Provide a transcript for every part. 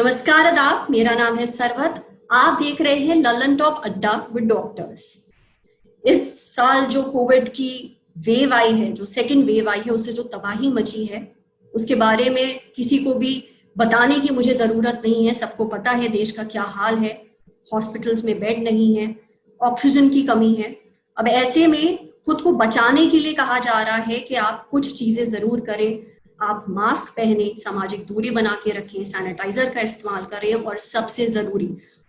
नमस्कार आदाब, मेरा नाम है सरवत। आप देख रहे हैं ललन टॉप अड्डा विद डॉक्टर्स। इस साल जो कोविड की वेव आई है, जो सेकंड वेव आई है, उससे जो तबाही मची है उसके बारे में किसी को भी बताने की मुझे जरूरत नहीं है। सबको पता है देश का क्या हाल है। हॉस्पिटल्स में बेड नहीं है, ऑक्सीजन की कमी है। अब ऐसे में खुद को बचाने के लिए कहा जा रहा है कि आप कुछ चीजें जरूर करें। आप मास्क पहने, सामाजिक दूरी बना के रखें, सैनिटाइजर का इस्तेमाल करें और सबसे जरूरी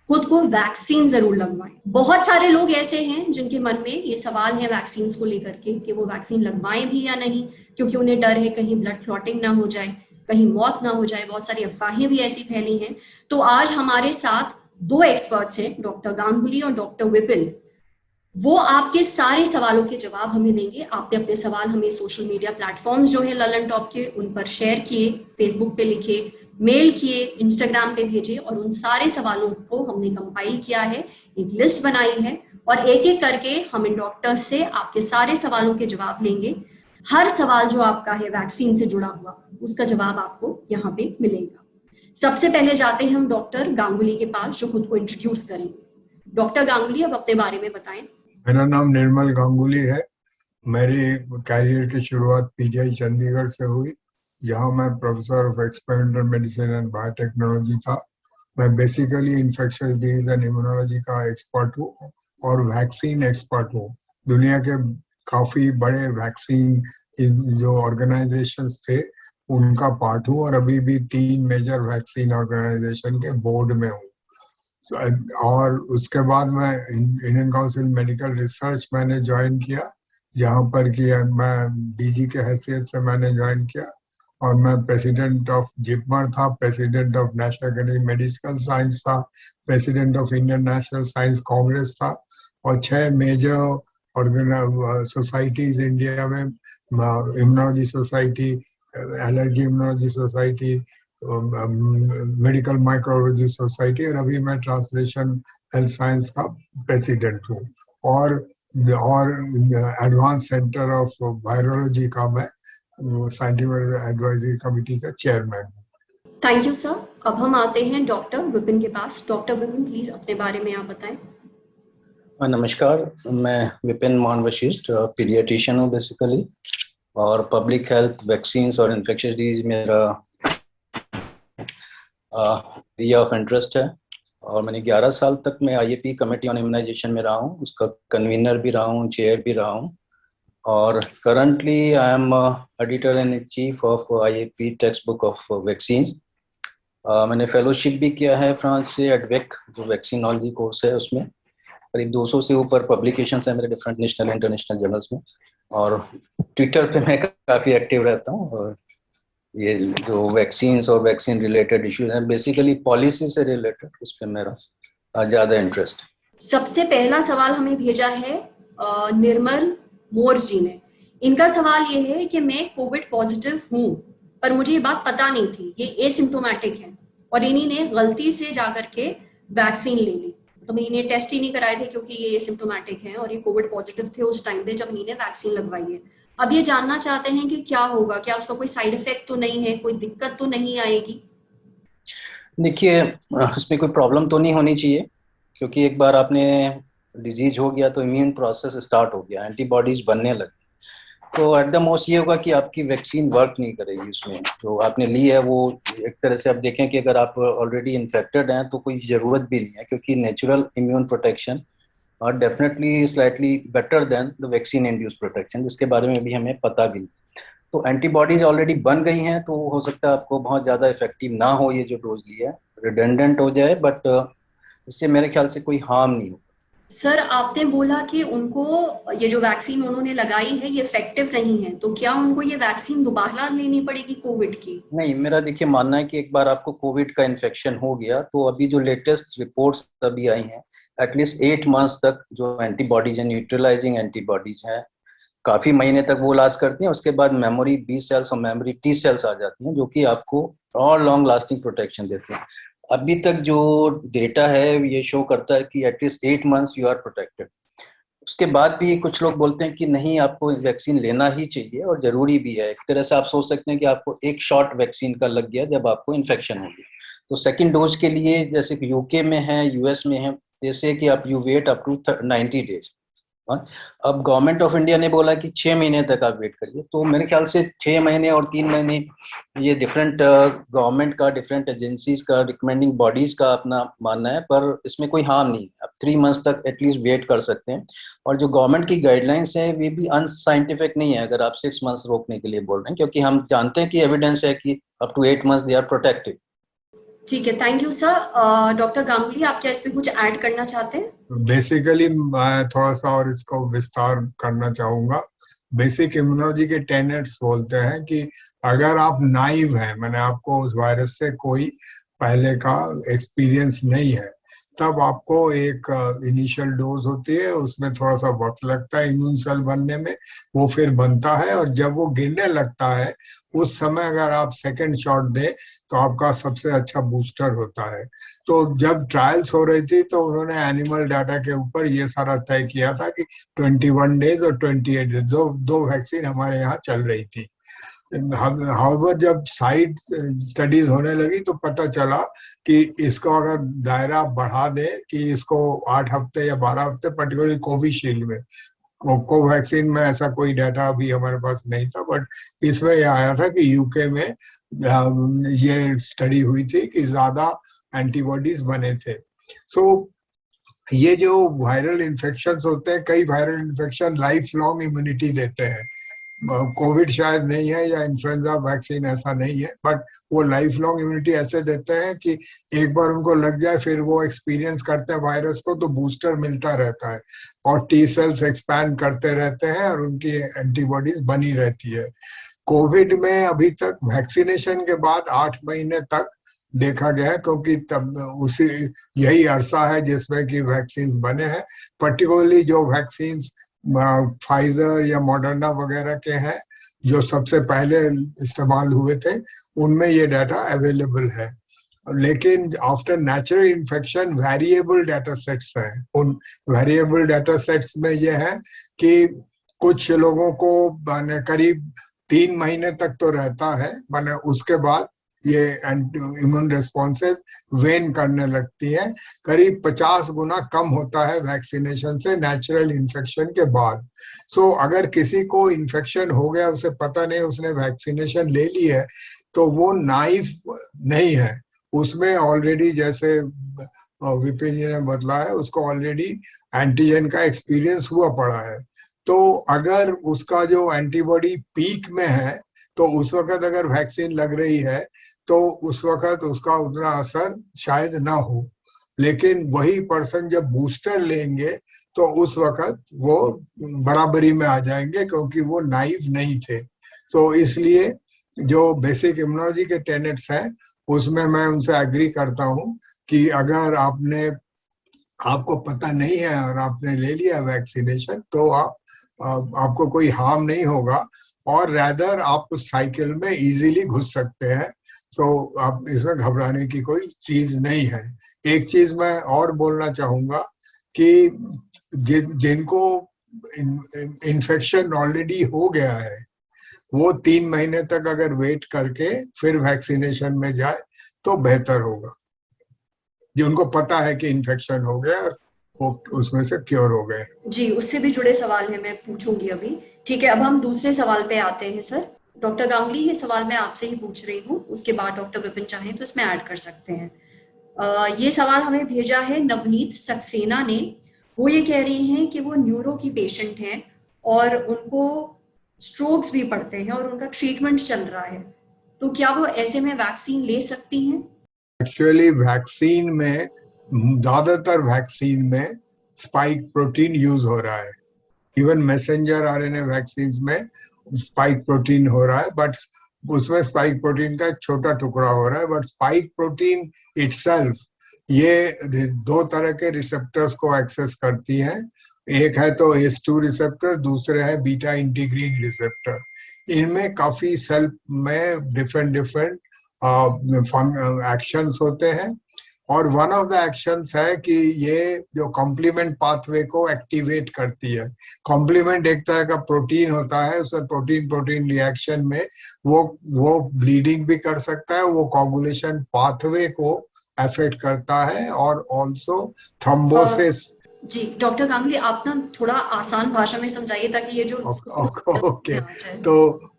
खुद को वैक्सीन जरूर लगवाएं। बहुत सारे लोग ऐसे हैं जिनके मन में ये सवाल है वैक्सीन को लेकर के कि वो वैक्सीन लगवाएं भी या नहीं, क्योंकि उन्हें डर है कहीं ब्लड क्लॉटिंग ना हो जाए, कहीं मौत ना हो जाए। बहुत सारी अफवाहें भी ऐसी फैली हैं। तो आज हमारे साथ दो एक्सपर्ट्स हैं, डॉक्टर गांगुली और डॉक्टर विपिन। वो आपके सारे सवालों के जवाब हमें देंगे। आपने अपने सवाल हमें सोशल मीडिया प्लेटफॉर्म्स जो है ललन टॉप के, उन पर शेयर किए, फेसबुक पे लिखे, मेल किए, इंस्टाग्राम पे भेजे और उन सारे सवालों को हमने कंपाइल किया है, एक लिस्ट बनाई है और एक एक करके हम इन डॉक्टर्स से आपके सारे सवालों के जवाब लेंगे। हर सवाल जो आपका है वैक्सीन से जुड़ा हुआ, उसका जवाब आपको यहाँ पे मिलेगा। सबसे पहले जाते हैं हम डॉक्टर गांगुली के पास, जो खुद को इंट्रोड्यूस करेंगे। डॉक्टर गांगुली, अब अपने बारे में बताएं। मेरा नाम निर्मल गांगुली है। मेरी कैरियर की शुरुआत पीजीआई चंडीगढ़ से हुई, जहां मैं professor of experimental medicine and biotechnology था। मैं basically infectious disease and immunology का एक्सपर्ट हूँ और वैक्सीन एक्सपर्ट हूँ। दुनिया के काफी बड़े वैक्सीन जो ऑर्गेनाइजेशंस थे उनका पार्ट हूँ और अभी भी 3 मेजर वैक्सीन ऑर्गेनाइजेशन के बोर्ड में हूँ। और उसके बाद मैं इंडियन काउंसिल मेडिकल रिसर्च मैंने ज्वाइन किया, जहाँ पर कि मैं डीजी के हैसियत से मैंने ज्वाइन किया और मैं प्रेसिडेंट ऑफ जिपमर था, president of national academy medical science था, president of Indian national science congress था और 6 मेजर सोसाइटीज इंडिया में, immunology society, allergy immunology society, medical mycology society और अभी मैं ट्रांसलेशन हेल्थ साइंस का प्रेसिडेंट हूँ और एडवांस सेंटर ऑफ वायरोलॉजी का मैं साइंटिफिक एडवाइजरी कमेटी का चेयरमैन हूँ। Thank you sir. अब हम आते हैं डॉक्टर विपिन के पास। डॉक्टर विपिन, प्लीज अपने बारे में आप बताएं। नमस्कार, मैं विपिन मान वशिष्ठ, पीडियाट्रिशियन हूँ बेसिकली, और पब्लिक हेल्थ, वैक्सीन्स और इन्फेक्शियस डिजीज मेरा एरिया ऑफ इंटरेस्ट है। और मैंने 11 साल तक मैं आईएपी कमेटी ऑन इम्यूनाइजेशन में रहा हूँ, उसका कन्वीनर भी रहा हूँ, चेयर भी रहा हूँ। और currently I am editor in chief of IAP text book of vaccines. मैंने फेलोशिप भी किया है फ्रांस से, एडवेक जो वैक्सीनोलॉजी कोर्स है उसमें। करीब 200 से ऊपर पब्लिकेशंस हैं मेरे डिफरेंट नेशनल इंटरनेशनल जर्नल्स में। और ट्विटर पे मैं काफ़ी एक्टिव रहता हूँ और ये जो वैक्सीन्स और वैक्सीन रिलेटेड इश्यूज हैं, बेसिकली पॉलिसी से रिलेटेड, उस पर मेरा ज़्यादा इंटरेस्ट। सबसे पहला सवाल हमें भेजा है निर्मल मोर जी ने। इनका सवाल ये है कि मैं कोविड पॉजिटिव हूँ पर मुझे ये बात पता नहीं थी, ये एसिम्प्टोमेटिक है और इन्हीं ने गलती से जाकर के वैक्सीन ले ली। तो इन्हें टेस्ट ही नहीं कराए थे क्योंकि ये एसिम्प्टोमेटिक है और ये कोविड पॉजिटिव थे उस टाइम पे जब इन्होंने वैक्सीन लगवाई है। अब ये जानना चाहते हैं कि क्या होगा, क्या उसका कोई साइड इफेक्ट तो नहीं है, कोई दिक्कत तो नहीं आएगी? देखिए, इसमें कोई प्रॉब्लम तो नहीं होनी चाहिए, क्योंकि एक बार आपने डिजीज हो गया तो इम्यून प्रोसेस स्टार्ट हो गया, एंटीबॉडीज बनने लगी। तो एट द मोस्ट ये होगा कि आपकी वैक्सीन वर्क नहीं करेगी। उसमें जो आपने ली है वो एक तरह से आप देखें कि अगर आप ऑलरेडी इन्फेक्टेड हैं तो कोई ज़रूरत भी नहीं है, क्योंकि नेचुरल इम्यून प्रोटेक्शन और definitely slightly better than the vaccine induce protection, जिसके बारे में भी हमें पता भी नहीं। तो एंटीबॉडीज ऑलरेडी बन गई हैं, तो हो सकता है आपको बहुत ज़्यादा इफेक्टिव ना हो ये जो डोज लिया है, रिडेंडेंट हो जाए, बट इससे मेरे ख्याल से कोई हार्म नहीं हो। सर, आपने बोला कि उनको ये जो वैक्सीन उन्होंने लगाई है ये इफेक्टिव नहीं है, तो क्या उनको ये वैक्सीन दोबारा लेनी पड़ेगी कोविड की? नहीं, मेरा देखिए मानना है कि एक बार आपको कोविड का इन्फेक्शन हो गया तो अभी जो लेटेस्ट रिपोर्ट्स अभी आई हैं, एटलीस्ट 8 मंथ्स तक जो एंटीबॉडीज हैं, न्यूट्रलाइजिंग एंटीबॉडीज हैं, काफ़ी महीने तक वो लास्ट करती हैं। उसके बाद मेमोरी बी सेल्स और मेमोरी टी सेल्स आ जाती हैं, जो कि आपको और लॉन्ग लास्टिंग प्रोटेक्शन देते हैं। अभी तक जो डेटा है ये शो करता है कि at least 8 months you are protected. उसके बाद भी कुछ लोग बोलते हैं कि नहीं, आपको वैक्सीन लेना ही चाहिए और ज़रूरी भी है। एक तरह से आप सोच सकते हैं कि आपको एक शॉट वैक्सीन का लग गया जब आपको इन्फेक्शन हो गया, तो सेकंड डोज के लिए जैसे कि यूके में है, यूएस में है, जैसे कि आप you wait up to 90 days. अब गवर्नमेंट ऑफ इंडिया ने बोला कि 6 महीने तक आप वेट करिए, तो मेरे ख्याल से 6 महीने और 3 महीने ये डिफरेंट गवर्नमेंट का, डिफरेंट एजेंसीज का, रिकमेंडिंग बॉडीज का अपना मानना है, पर इसमें कोई हार्म नहीं। आप 3 मंथ्स तक एटलीस्ट वेट कर सकते हैं। और जो गवर्नमेंट की गाइडलाइंस है वे भी अनसाइंटिफिक नहीं है अगर आप 6 मंथ्स रोकने के लिए बोल रहे हैं, क्योंकि हम जानते हैं कि एविडेंस है कि up to 8 months they are protective. ठीक है, thank you sir. Doctor Ganguly, आप क्या इसमें कुछ ऐड करना चाहते हैं? बेसिकली मैं थोड़ा सा और इसको विस्तार करना चाहूंगा। बेसिक इम्यूनोलॉजी के टेनेट्स बोलते हैं कि अगर आप नाइव हैं, मैंने आपको उस वायरस से कोई पहले का एक्सपीरियंस नहीं है, तब आपको एक इनिशियल डोज होती है, उसमें थोड़ा सा वक्त लगता है इम्यून सेल बनने में, वो फिर बनता है, और जब वो गिरने लगता है उस समय अगर आप सेकंड शॉट दें तो आपका सबसे अच्छा बूस्टर होता है। तो जब ट्रायल्स हो रही थी तो उन्होंने एनिमल डाटा के ऊपर ये सारा तय किया था कि 21 डेज और 28 डेज दो वैक्सीन हमारे यहाँ चल रही थी। हाउएवर जब साइड स्टडीज होने लगी तो पता चला कि इसको अगर दायरा बढ़ा दे कि इसको 8 हफ्ते या 12 हफ्ते, पर्टिकुलरली कोविशील्ड में, कोवैक्सीन में ऐसा कोई डाटा अभी हमारे पास नहीं था, बट इसमें यह आया था कि यूके में ये स्टडी हुई थी कि ज्यादा एंटीबॉडीज बने थे। सो ये जो वायरल इन्फेक्शंस होते हैं, कई viral infection life long immunity देते हैं। कोविड शायद नहीं है या इन्फ्लुएंजा वैक्सीन ऐसा नहीं है, बट वो लाइफ लॉन्ग इम्यूनिटी ऐसे देते हैं कि एक बार उनको लग जाए फिर वो एक्सपीरियंस करते हैं वायरस को, तो बूस्टर मिलता रहता है और टी सेल्स एक्सपैंड करते रहते हैं और उनकी एंटीबॉडीज बनी रहती है। कोविड में अभी तक वैक्सीनेशन के बाद 8 महीने तक देखा गया है, क्योंकि तब उसी यही अरसा है जिसमें कि वैक्सीन बने हैं। पर्टिकुलरली जो वैक्सीन फाइजर या मॉडर्ना वगैरह के हैं जो सबसे पहले इस्तेमाल हुए थे, उनमें ये डाटा अवेलेबल है। लेकिन after natural infection variable data sets हैं। उन वेरिएबल डाटा सेट्स में ये है कि कुछ लोगों को करीब 3 महीने तक तो रहता है, माने उसके बाद ये इम्यून रिस्पॉन्सेज वेन करने लगती है। करीब 50 गुना कम होता है वैक्सीनेशन से नेचुरल इन्फेक्शन के बाद। सो अगर किसी को इन्फेक्शन हो गया, उसे पता नहीं, उसने वैक्सीनेशन ले ली है, तो वो नाइफ नहीं है, उसमें ऑलरेडी, जैसे विपिन जी ने बतलाया है, उसको ऑलरेडी एंटीजन का एक्सपीरियंस हुआ पड़ा है। तो अगर उसका जो एंटीबॉडी पीक में है तो उस वक्त अगर वैक्सीन लग रही है तो उस वक्त उसका उतना असर शायद ना हो, लेकिन वही पर्सन जब बूस्टर लेंगे तो उस वक्त वो बराबरी में आ जाएंगे, क्योंकि वो नाइव नहीं थे। सो इसलिए जो बेसिक इम्यूनोलॉजी के टेनेट्स हैं उसमें मैं उनसे एग्री करता हूँ कि अगर आपको पता नहीं है और आपने ले लिया वैक्सीनेशन तो आपको कोई हार्म नहीं होगा, और रैदर आप उस साइकिल में इजीली घुस सकते हैं। सो आप इसमें घबराने की कोई चीज नहीं है। एक चीज मैं और बोलना चाहूंगा कि जिनको इन्फेक्शन ऑलरेडी हो गया है वो 3 महीने तक अगर वेट करके फिर वैक्सीनेशन में जाए तो बेहतर होगा। जिनको पता है कि इन्फेक्शन हो गया और वो उसमें से क्योर हो गए। जी, उससे भी जुड़े सवाल है, मैं पूछूंगी अभी। ठीक है, अब हम दूसरे सवाल पे आते हैं सर। डॉक्टर गांगुली, ये सवाल मैं आपसे ही पूछ रही हूँ, उसके बाद डॉक्टर विपिन चाहें तो इसमें ऐड कर सकते हैं। ये सवाल हमें भेजा है नवनीत सक्सेना ने। वो ये कह रही हैं कि वो न्यूरो की पेशेंट हैं और उनको स्ट्रोक्स भी पड़ते हैं और उनका ट्रीटमेंट चल रहा है, तो क्या वो ऐसे में वैक्सीन ले सकती हैं? एक्चुअली वैक्सीन में, ज्यादातर वैक्सीन में स्पाइक प्रोटीन यूज हो रहा है। इवन मैसेंजर आरएनए वैक्सीन में स्पाइक प्रोटीन हो रहा है, बट उसमें स्पाइक प्रोटीन का एक छोटा टुकड़ा हो रहा है। बट स्पाइक प्रोटीन इटसेल्फ ये 2 तरह के रिसेप्टर्स को एक्सेस करती है। एक है तो H2 रिसेप्टर, दूसरे है बीटा इंटीग्रीन रिसेप्टर। इनमें काफी सेल में डिफरेंट एक्शंस होते हैं। और वन ऑफ द एक्शंस है कि ये जो कॉम्प्लीमेंट पाथवे को एक्टिवेट करती है। कॉम्प्लीमेंट एक तरह का प्रोटीन होता है, उसमें प्रोटीन प्रोटीन रिएक्शन में वो ब्लीडिंग भी कर सकता है, वो कोगुलेशन पाथवे को अफेक्ट करता है, और ऑल्सो थ्रोम्बोसिस। जी डॉक्टर गांगुली, आप ना थोड़ा आसान भाषा में समझाइए ताकि ये जो ओके। तो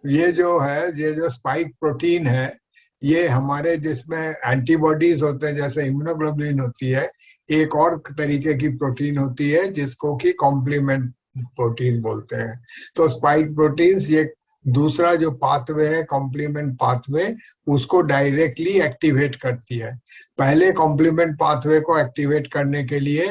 ये जो स्पाइक प्रोटीन है, ये हमारे जिसमें एंटीबॉडीज होते हैं, जैसे इम्यूनोग्लोबुलिन होती है, एक और तरीके की प्रोटीन होती है जिसको कि कॉम्प्लीमेंट प्रोटीन बोलते हैं। तो स्पाइक प्रोटीन्स ये दूसरा जो पाथवे है, कॉम्प्लीमेंट पाथवे, उसको डायरेक्टली एक्टिवेट करती है। पहले कॉम्प्लीमेंट पाथवे को एक्टिवेट करने के लिए,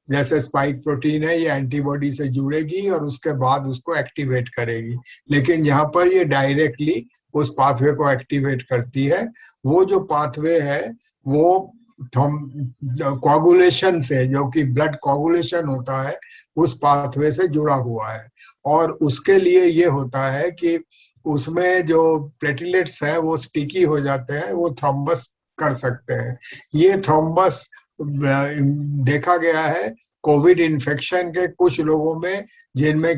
जैसे स्पाइक प्रोटीन है, ये एंटीबॉडी से जुड़ेगी और उसके बाद उसको एक्टिवेट करेगी, लेकिन यहाँ पर ये डायरेक्टली उस पाथवे को एक्टिवेट करती है। वो जो पाथवे है वो कोगुलेशन से, जो कि ब्लड कोगुलेशन होता है, उस पाथवे से जुड़ा हुआ है, और उसके लिए ये होता है कि उसमें जो प्लेटलेट्स है वो स्टिकी हो जाते हैं, वो थ्रोम्बस कर सकते हैं। ये थ्रोम्बस देखा गया है कोविड इन्फेक्शन के कुछ लोगों में, जिनमें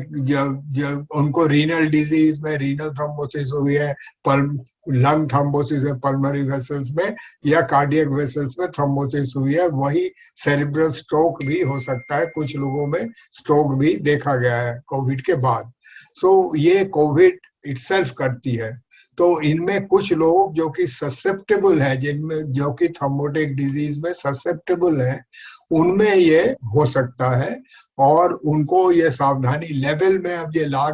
उनको रीनल डिजीज में रीनल थ्रोम्बोसिस हुई है, लंग थ्रोम्बोसिस है पल्मोनरी वेसल्स में, या कार्डियक वेसल्स में थ्रोम्बोसिस हुई है। वही सेरिब्रल स्ट्रोक भी हो सकता है, कुछ लोगों में स्ट्रोक भी देखा गया है कोविड के बाद। सो ये कोविड इटसेल्फ करती है। तो इनमें कुछ लोग जो कि ससेप्टेबल है, जिनमें जो कि थ्रोम्बोटिक डिजीज में ससेप्टेबल है, उनमें ये हो सकता है, और उनको ये सावधानी लेवल में अब ये ला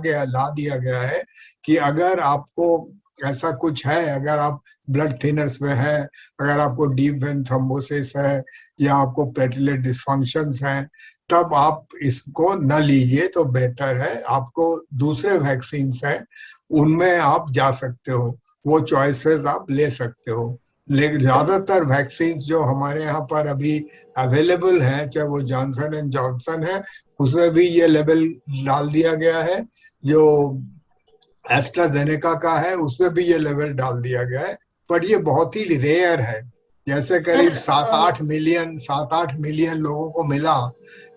दिया गया है कि अगर आपको ऐसा कुछ है, अगर आप ब्लड थिनर्स में है, अगर आपको डीप वेन थ्रोम्बोसिस है, या आपको प्लेटलेट डिस्फंक्शंस हैं, तब आप इसको न लीजिए तो बेहतर है। आपको दूसरे वैक्सीन हैं, उनमें आप जा सकते हो, वो चॉइसेस आप ले सकते हो। लेकिन ज्यादातर वैक्सीन जो हमारे यहाँ पर अभी अवेलेबल है, चाहे वो जॉनसन एंड जॉनसन है, उसमें भी ये लेवल डाल दिया गया है। जो एस्ट्राजेनेका का है, उसमें भी ये लेवल डाल दिया गया है, पर ये बहुत ही रेयर है। जैसे करीब 7-8 मिलियन लोगों को मिला,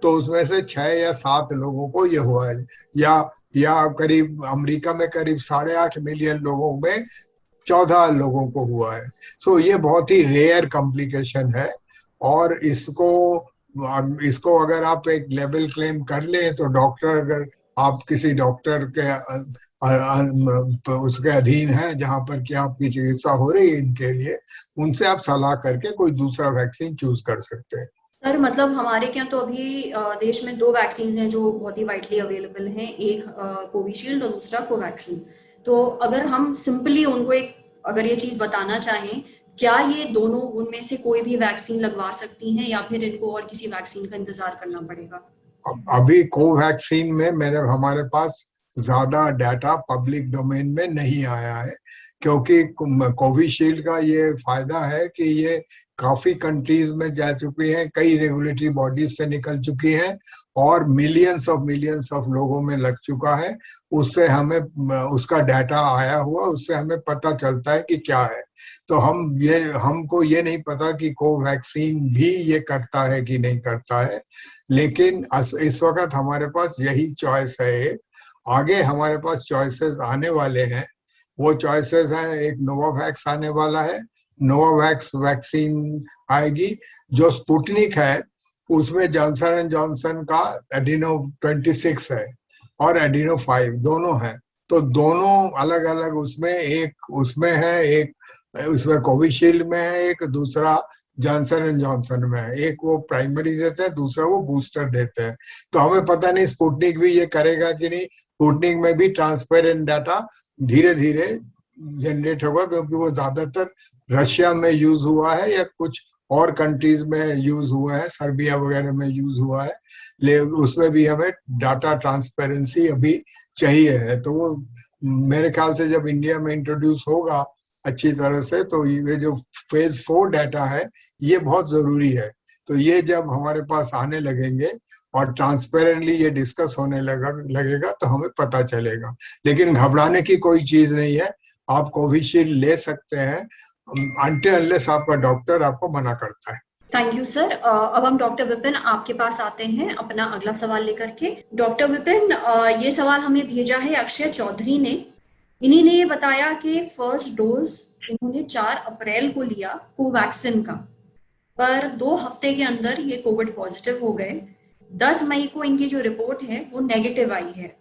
तो उसमें से 6 या 7 लोगों को ये हुआ है, या करीब अमेरिका में करीब 8.5 मिलियन लोगों में 14 लोगों को हुआ है। सो ये बहुत ही रेयर कॉम्प्लिकेशन है, और इसको अगर आप एक लेवल क्लेम कर ले, तो डॉक्टर, अगर आप किसी डॉक्टर के उसके अधीन है जहां पर कि आपकी चिकित्सा हो रही है इनके लिए, उनसे आप सलाह करके कोई दूसरा वैक्सीन चूज कर सकते हैं। सर मतलब हमारे क्या तो अभी देश में 2 वैक्सीन हैं जो बहुत ही वाइडली अवेलेबल हैं, एक कोविशील्ड और दूसरा कोवैक्सीन। तो अगर हम सिंपली उनको एक अगर ये चीज बताना चाहें, क्या ये दोनों उनमें से कोई भी वैक्सीन लगवा सकती हैं, या फिर इनको और किसी वैक्सीन का इंतजार करना पड़ेगा? अभी कोवैक्सीन में हमारे पास ज्यादा डाटा पब्लिक डोमेन में नहीं आया है, क्योंकि कोविशील्ड का ये फायदा है कि ये काफी कंट्रीज में जा चुकी है, कई रेगुलेटरी बॉडीज से निकल चुकी है, और मिलियंस ऑफ लोगों में लग चुका है। उससे हमें उसका डाटा आया हुआ, उससे हमें पता चलता है कि क्या है। तो हमको ये नहीं पता कि कोवैक्सीन भी ये करता है कि नहीं करता है, लेकिन इस वक्त हमारे पास यही चॉइस है। आगे हमारे पास चॉइसेस आने वाले हैं। वो चॉइसेस हैं, एक नोवावैक्स आने वाला है, नोवावैक्स वैक्सीन आएगी। जो स्पुतनिक है उसमें जॉनसन एंड जॉनसन का एडिनो 26 है और एडिनो 5 दोनों है। तो दोनों अलग अलग उसमें, एक उसमें है, एक उसमें कोविशील्ड में है, एक दूसरा जॉनसन एंड जॉनसन में है। एक वो प्राइमरी देते हैं, दूसरा वो बूस्टर देते हैं। तो हमें पता नहीं स्पुतनिक भी ये करेगा कि नहीं। स्पुतनिक में भी ट्रांसपेरेंट डाटा धीरे धीरे जनरेट होगा, क्योंकि वो ज्यादातर रशिया में यूज हुआ है या कुछ और कंट्रीज में यूज हुआ है, सर्बिया वगैरह में यूज हुआ है। लेकिन उसमें भी हमें डाटा ट्रांसपेरेंसी अभी चाहिए है। तो वो मेरे ख्याल से जब इंडिया में इंट्रोड्यूस होगा अच्छी तरह से, तो ये जो फेज 4 डाटा है ये बहुत जरूरी है। तो ये जब हमारे पास आने लगेंगे और ट्रांसपेरेंटली ये डिस्कस होने लगेगा तो हमें पता चलेगा। लेकिन घबराने की कोई चीज नहीं है, आप कोविशील्ड ले सकते हैं अनटिल अनलेस आपका डॉक्टर आपको मना करता है। Thank you sir. अब हम डॉक्टर विपिन आपके पास आते हैं अपना अगला सवाल लेकर के। डॉक्टर विपिन, ये सवाल हमें भेजा है अक्षय चौधरी ने। इन्हीं ने ये बताया कि फर्स्ट डोज इन्होंने 4 अप्रैल को लिया कोवैक्सिन का, पर 2 हफ्ते के अंदर ये कोविड पॉजिटिव हो गए। 10 मई को इनकी जो रिपोर्ट है वो नेगेटिव आई है।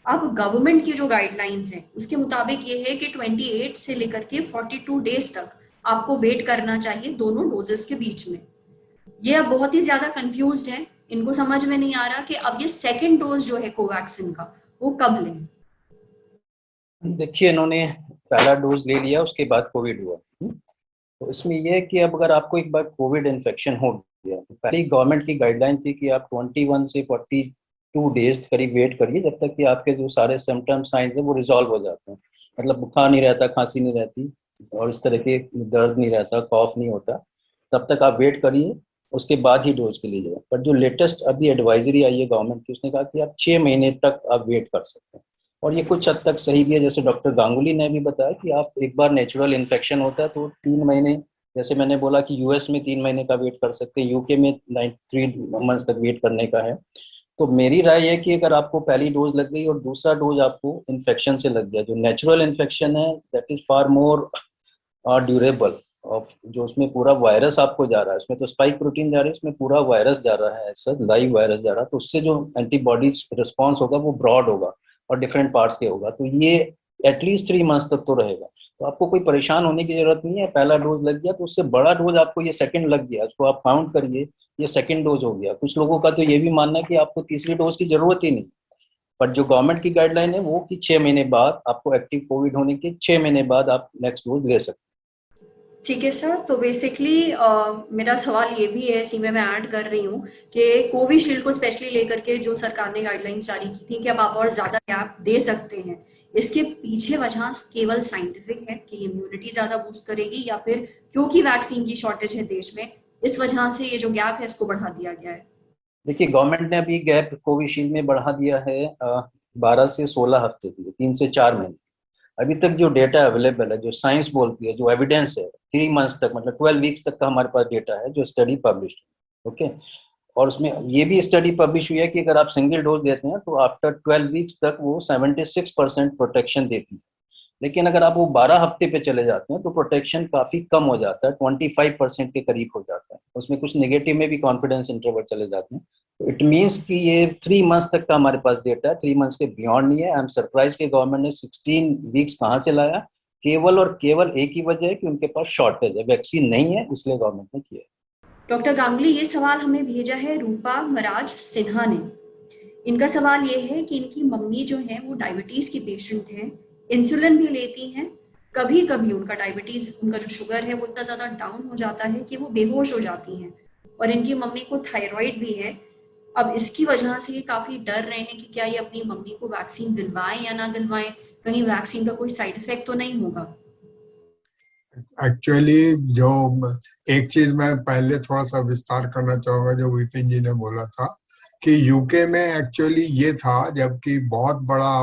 अब गवर्नमेंट की जो गाइडलाइंस है उसके मुताबिक ये है कि 28 से लेकर के 42 डेज तक आपको वेट करना चाहिए दोनों डोजेस के बीच में। ये अब बहुत ही ज्यादा कंफ्यूज्ड हैं, इनको समझ में नहीं आ रहा कि अब ये सेकंड डोज जो है कोवैक्सिन का वो कब लें। देखिए, इन्होंने पहला डोज ले लिया, उसके बाद कोविड हुआ। तो इसमें यह है कि अब अगर आपको एक बार कोविड इन्फेक्शन हो गया तो पहले गवर्नमेंट की गाइडलाइन थी कि आप 21 से 42 डेज करीब वेट करिए, जब तक कि आपके जो सारे सिम्टम साइंस है वो रिजॉल्व हो जाते हैं। मतलब बुखार नहीं रहता, खांसी नहीं रहती और इस तरह के दर्द नहीं रहता, कॉफ नहीं होता, तब तक आप वेट करिए, उसके बाद ही डोज के लिए जाए। पर जो लेटेस्ट अभी एडवाइजरी आई है गवर्नमेंट की, उसने कहा कि आप 6 महीने तक आप वेट कर सकते हैं, और ये कुछ हद तक सही भी है। जैसे डॉक्टर गांगुली ने भी बताया कि आप एक बार नेचुरल इन्फेक्शन होता है तो 3 महीने, जैसे मैंने बोला कि यूएस में 3 महीने का वेट कर सकते हैं, यूके में 3 मंथ्स तक वेट करने का है। तो मेरी राय है कि अगर आपको पहली डोज लग गई और दूसरा डोज आपको इन्फेक्शन से लग गया, जो नेचुरल इन्फेक्शन है that is far more durable of, जो उसमें पूरा वायरस आपको जा रहा है, उसमें तो स्पाइक प्रोटीन जा रहा है, इसमें पूरा वायरस जा रहा है, सर लाइव वायरस जा रहा है, तो उससे जो एंटीबॉडीज रिस्पॉन्स होगा वो ब्रॉड होगा और डिफरेंट पार्ट्स के होगा। तो ये एटलीस्ट 3 मंथ्स तक तो रहेगा, तो आपको कोई परेशान होने की जरूरत नहीं है। पहला डोज लग गया तो उससे बड़ा डोज आपको ये सेकंड लग गया, उसको आप काउंट करिए, ये सेकंड डोज हो गया। कुछ लोगों का तो ये भी मानना है कि आपको तीसरी डोज की जरूरत ही नहीं, पर जो गवर्नमेंट की गाइडलाइन है वो कि 6 महीने बाद आपको एक्टिव कोविड होने के 6 महीने बाद आप नेक्स्ट डोज ले सकते हैं। ठीक है सर, तो बेसिकली मेरा सवाल ये भी है, इसी में मैं ऐड कर रही हूँ कि कोविशील्ड को स्पेशली लेकर के जो सरकार ने गाइडलाइंस जारी की थी कि अब आप और ज्यादा गैप दे सकते हैं, इसके पीछे वजह केवल साइंटिफिक है कि इम्यूनिटी ज्यादा बूस्ट करेगी, या फिर क्योंकि वैक्सीन की शॉर्टेज है देश में इस वजह से ये जो गैप है इसको बढ़ा दिया गया है? देखिए, गवर्नमेंट ने अभी गैप कोविशील्ड में बढ़ा दिया है 12 से 16 हफ्ते के लिए, 3 से 4 महीने। अभी तक जो डेटा अवेलेबल है, जो साइंस बोलती है, जो एविडेंस है, 3 मंथ्स तक, मतलब 12 वीक्स तक का हमारे पास डेटा है जो स्टडी पब्लिश, ओके। और उसमें ये भी स्टडी पब्लिश हुई है कि अगर आप सिंगल डोज देते हैं तो आफ्टर 12 वीक्स तक वो 76% प्रोटेक्शन देती है। लेकिन अगर आप वो 12 हफ्ते पे चले जाते हैं तो प्रोटेक्शन काफी कम हो जाता है, 25% के करीब हो जाता है। उसमें कुछ नेगेटिव में भी कॉन्फिडेंस इंटरवल चले जाते हैं। तो इट मीन्स कि ये 3 मंथ्स तक का हमारे पास डेटा है, 3 मंथ्स के बियॉन्ड नहीं है। आई एम सरप्राइज कि गवर्नमेंट ने 16 वीक्स कहाँ से लाया। केवल और केवल एक ही वजह है कि उनके पास शॉर्टेज है, वैक्सीन नहीं है, इसलिए गवर्नमेंट ने किया है। डॉक्टर गांगुली, ये सवाल हमें भेजा है रूपा मराज सिन्हा ने। इनका सवाल ये है कि इनकी मम्मी जो है वो डायबिटीज की पेशेंट है, इंसुलिन भी लेती हैं, कभी कभी उनका डायबिटीज, उनका जो शुगर है वो इतना ज्यादा डाउन हो जाता है कि वो बेहोश हो जाती हैं, और इनकी मम्मी को थायराइड भी है। अब इसकी वजह से ये काफी डर रहे हैं कि क्या ये अपनी मम्मी को वैक्सीन दिलवाएं या ना दिलवाएं, कहीं वैक्सीन का कोई साइड इफेक्ट तो नहीं होगा। एक्चुअली जो एक चीज मैं पहले थोड़ा सा विस्तार करना चाहूंगा, जो विपिन जी ने बोला था कि यूके में एक्चुअली ये था जबकि बहुत बड़ा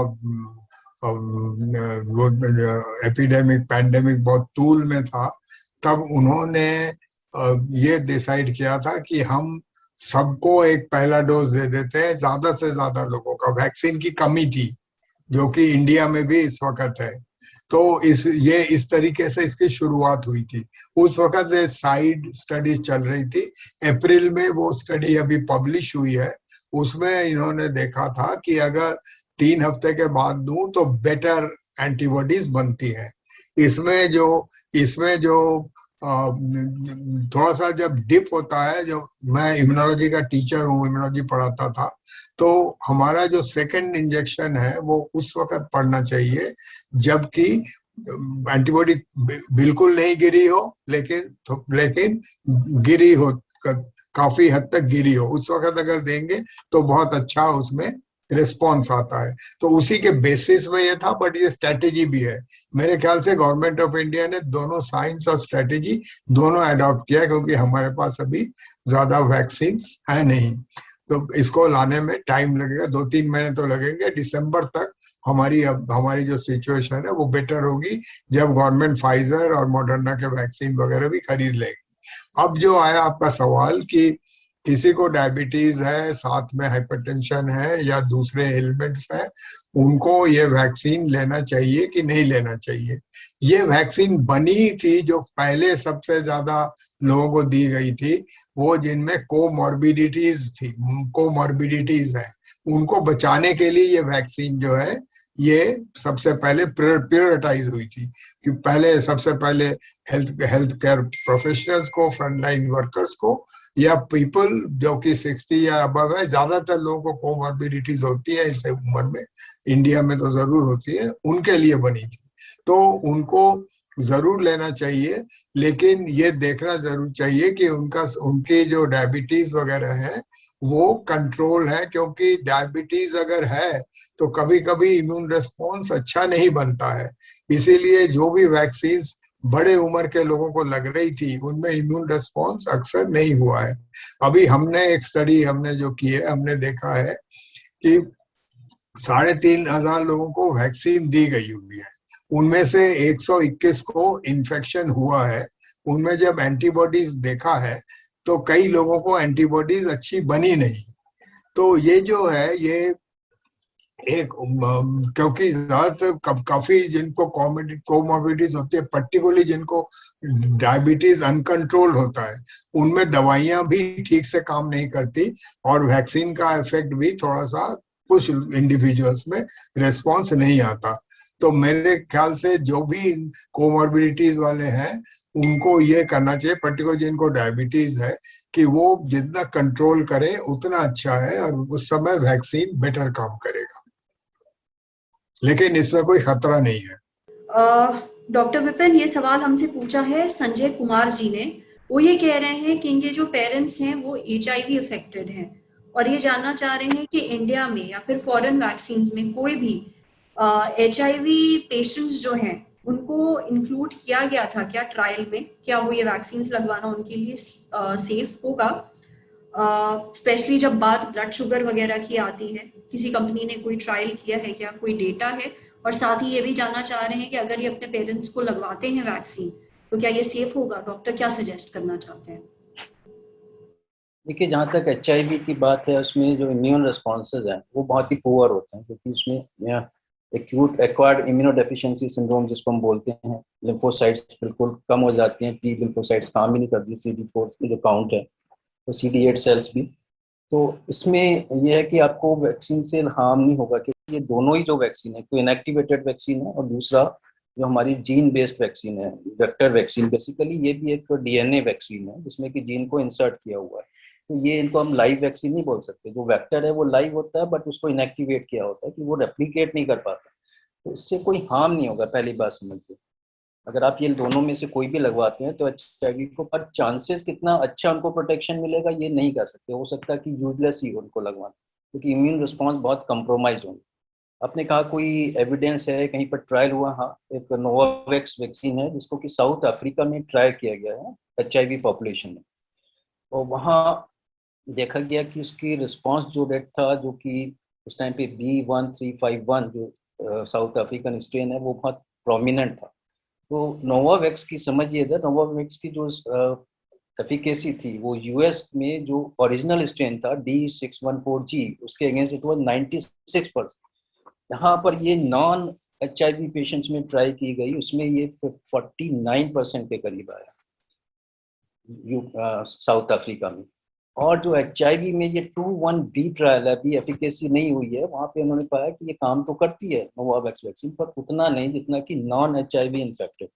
एपिडेमिक पैंडेमिक बहुत तूल में था, तब उन्होंने ये डिसाइड किया था कि हम सबको एक पहला डोज दे देते हैं, ज्यादा से ज्यादा लोगों का। वैक्सीन की कमी थी जो कि इंडिया में भी इस वक्त है। तो इस तरीके से इसकी शुरुआत हुई थी। उस वक्त ये साइड स्टडीज चल रही थी। अप्रैल में वो स्टडी अभी पब्लिश हुई है, उसमें इन्होंने देखा था कि अगर 3 हफ्ते के बाद दूं तो बेटर एंटीबॉडीज बनती है। इसमें जो थोड़ा सा जब डिप होता है, जो मैं इम्यूनोलॉजी का टीचर हूँ, इम्यूनोलॉजी पढ़ाता था, तो हमारा जो सेकंड इंजेक्शन है वो उस वक्त पड़ना चाहिए जबकि एंटीबॉडी बिल्कुल नहीं गिरी हो, लेकिन गिरी हो, काफी हद तक गिरी हो, उस वक्त अगर देंगे तो बहुत अच्छा उसमें रिस्पॉन्स आता है। तो उसी के बेसिस में ये था, बट ये स्ट्रेटेजी भी है। मेरे ख्याल से गवर्नमेंट ऑफ इंडिया ने दोनों साइंस और स्ट्रेटेजी दोनों अडॉप्ट किया, क्योंकि हमारे पास अभी ज्यादा वैक्सीन है नहीं, तो इसको लाने में टाइम लगेगा, 2-3 महीने तो लगेंगे। दिसंबर तक हमारी जो सिचुएशन है वो बेटर होगी, जब गवर्नमेंट फाइजर और मॉडर्ना के वैक्सीन वगैरह भी खरीद लेगी। अब जो आया आपका सवाल कि किसी को डायबिटीज है, साथ में हाइपरटेंशन है या दूसरे एलिमेंट्स हैं, उनको ये वैक्सीन लेना चाहिए कि नहीं लेना चाहिए। ये वैक्सीन बनी थी जो पहले सबसे ज्यादा लोगों को दी गई थी, वो जिनमें कोमॉर्बिडिटीज है, उनको बचाने के लिए ये वैक्सीन जो है ये सबसे पहले प्रायोरिटाइज हुई थी। कि पहले सबसे पहले हेल्थ केयर प्रोफेशनल्स को, फ्रंटलाइन वर्कर्स को, या पीपल जो कि 60 या अबव है, ज्यादातर लोगों को कोमॉर्बिडिटीज होती है इस उम्र में, इंडिया में तो जरूर होती है, उनके लिए बनी थी। तो उनको जरूर लेना चाहिए, लेकिन ये देखना जरूर चाहिए कि उनकी जो डायबिटीज वगैरह है वो कंट्रोल है, क्योंकि डायबिटीज अगर है तो कभी कभी इम्यून रिस्पॉन्स अच्छा नहीं बनता है। इसीलिए जो भी वैक्सीन बड़े उम्र के लोगों को लग रही थी उनमें इम्यून रिस्पॉन्स अक्सर नहीं हुआ है। अभी हमने एक स्टडी जो की है, हमने देखा है कि 3,500 लोगों को वैक्सीन दी गई हुई है, उनमें से 121 को इन्फेक्शन हुआ है। उनमें जब एंटीबॉडीज देखा है तो कई लोगों को एंटीबॉडीज अच्छी बनी नहीं। तो ये जो है ये एक क्योंकि ज्यादातर काफी जिनको कोमॉर्बिडिटीज होती है, पर्टिकुलरली जिनको डायबिटीज अनकंट्रोल होता है, उनमें दवाइयां भी ठीक से काम नहीं करती और वैक्सीन का इफेक्ट भी थोड़ा सा कुछ इंडिविजुअल्स में रिस्पॉन्स नहीं आता। तो मेरे ख्याल से जो भी कोमॉर्बिडिटीज वाले हैं उनको ये करना चाहिए, पर्टिकुलर जिनको डायबिटीज है, कि वो जितना कंट्रोल करे उतना अच्छा है और उस समय वैक्सीन बेटर काम करेगा, लेकिन इसमें कोई खतरा नहीं है। डॉक्टर विपिन, ये सवाल हमसे पूछा है संजय कुमार जी ने। वो ये कह रहे हैं कि इनके जो पेरेंट्स हैं वो HIV अफेक्टेड हैं और ये जानना चाह रहे हैं कि इंडिया में या फिर फॉरेन वैक्सीन में कोई भी HIV पेशेंट्स जो हैं उनको इंक्लूड किया गया था क्या ट्रायल में? क्या वो ये वैक्सीन लगवाना उनके लिए सेफ होगा? स्पेशली जब बात ब्लड शुगर वगैरह की आती है, किसी कंपनी ने कोई ट्रायल किया है क्या, कोई डेटा है? और साथ ही ये भी जानना चाह रहे हैं कि अगर ये अपने पेरेंट्स को लगवाते हैं वैक्सीन तो क्या ये सेफ होगा? डॉक्टर क्या सजेस्ट करना चाहते हैं? देखिए, जहाँ तक HIV की बात है, उसमें जो इम्यून रिस्पॉन्सेज हैं वो बहुत ही पुअर होते हैं, क्योंकि उसमें एक्यूट एक्वायर्ड इम्यूनोडेफिशिएंसी सिंड्रोम जिसको हम बोलते हैं, लिम्फोसाइट्स बिल्कुल कम हो जाती हैं, टी लिम्फोसाइट्स काम ही नहीं करती, CD4 की जो काउंट है, तो CD8 सेल्स भी। तो इसमें यह है कि आपको वैक्सीन से हार्म नहीं होगा, क्योंकि ये दोनों ही जो वैक्सीन है, तो इनएक्टिवेटेड वैक्सीन है और दूसरा जो हमारी जीन बेस्ड वैक्सीन है, वेक्टर वैक्सीन, बेसिकली ये भी एक DNA वैक्सीन है जिसमें कि जीन को इंसर्ट किया हुआ है। तो ये इनको हम लाइव वैक्सीन नहीं बोल सकते। जो वेक्टर है वो लाइव होता है, बट उसको इनएक्टिवेट किया होता है कि वो रेप्लिकेट नहीं कर पाता, तो इससे कोई हार्म नहीं होगा, पहली बात समझिए। अगर आप ये दोनों में से कोई भी लगवाते हैं तो HIV को, पर चांसेस कितना अच्छा उनको प्रोटेक्शन मिलेगा ये नहीं कह सकते। हो सकता है कि यूजलेस ही उनको लगवाना, क्योंकि इम्यून रिस्पॉन्स बहुत कंप्रोमाइज होंगे। आपने कहा कोई एविडेंस है कहीं पर ट्रायल हुआ? हाँ, एक नोवावैक्स वैक्सीन है जिसको कि साउथ अफ्रीका में ट्रायल किया गया है HIV पॉपुलेशन में, और वहाँ देखा गया कि उसकी रिस्पांस जो रेट था, जो कि उस टाइम पे B1351 जो साउथ अफ्रीकन स्ट्रेन है, वो बहुत प्रोमिनेंट था। तो नोवावैक्स की समझिए इधर, नोवावैक्स की जो एफिकेसी थी वो US में जो ओरिजिनल स्ट्रेन था D614G, उसके अगेंस्ट इट वाज 96%। यहाँ पर ये नॉन HIV पेशेंट्स में ट्राई की गई, उसमें ये 49% के करीब आया साउथ अफ्रीका में। और जो HIV में ये 21B ट्रायल है, अभी एफिकेसी नहीं हुई है, वहाँ पे उन्होंने पाया कि ये काम तो करती है नोवावैक्स वैक्सीन, पर उतना नहीं जितना कि नॉन HIV इन्फेक्टेड।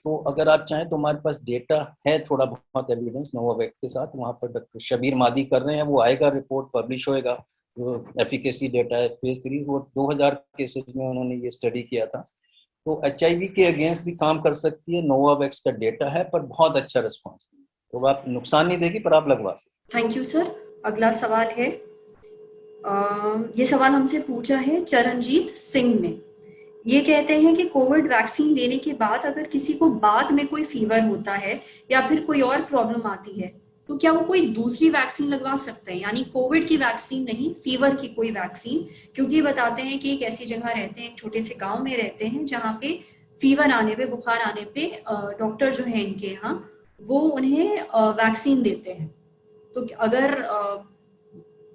तो अगर आप चाहें तो हमारे पास डेटा है, थोड़ा बहुत एविडेंस नोवावैक्स के साथ, वहाँ पर डॉक्टर शबीर मादी कर रहे हैं, वो आएगा, रिपोर्ट पब्लिश होएगा, जो एफिकेसी डेटा है फेज 3, वो 2000 केसेज में उन्होंने ये स्टडी किया था। तो HIV के अगेंस्ट भी काम कर सकती है, नोवावैक्स का डेटा है, पर बहुत अच्छा रिस्पॉन्स, तो आप नुकसान नहीं देगी, पर आप लगवा सकते। Thank you sir. अगला सवाल है, ये सवाल हमसे पूछा है चरणजीत सिंह ने। ये कहते हैं कि कोविड वैक्सीन लेने के बाद अगर किसी को बाद में कोई फीवर होता है या फिर कोई और प्रॉब्लम आती है तो क्या वो कोई दूसरी वैक्सीन लगवा सकते हैं? यानी कोविड की वैक्सीन नहीं, फीवर की कोई वैक्सीन। क्योंकि ये बताते हैं कि एक ऐसी जगह रहते हैं, एक छोटे से गांव में रहते हैं, जहाँ पे फीवर आने पे, बुखार आने पे डॉक्टर जो है इनके यहाँ वो उन्हें वैक्सीन देते हैं। तो अगर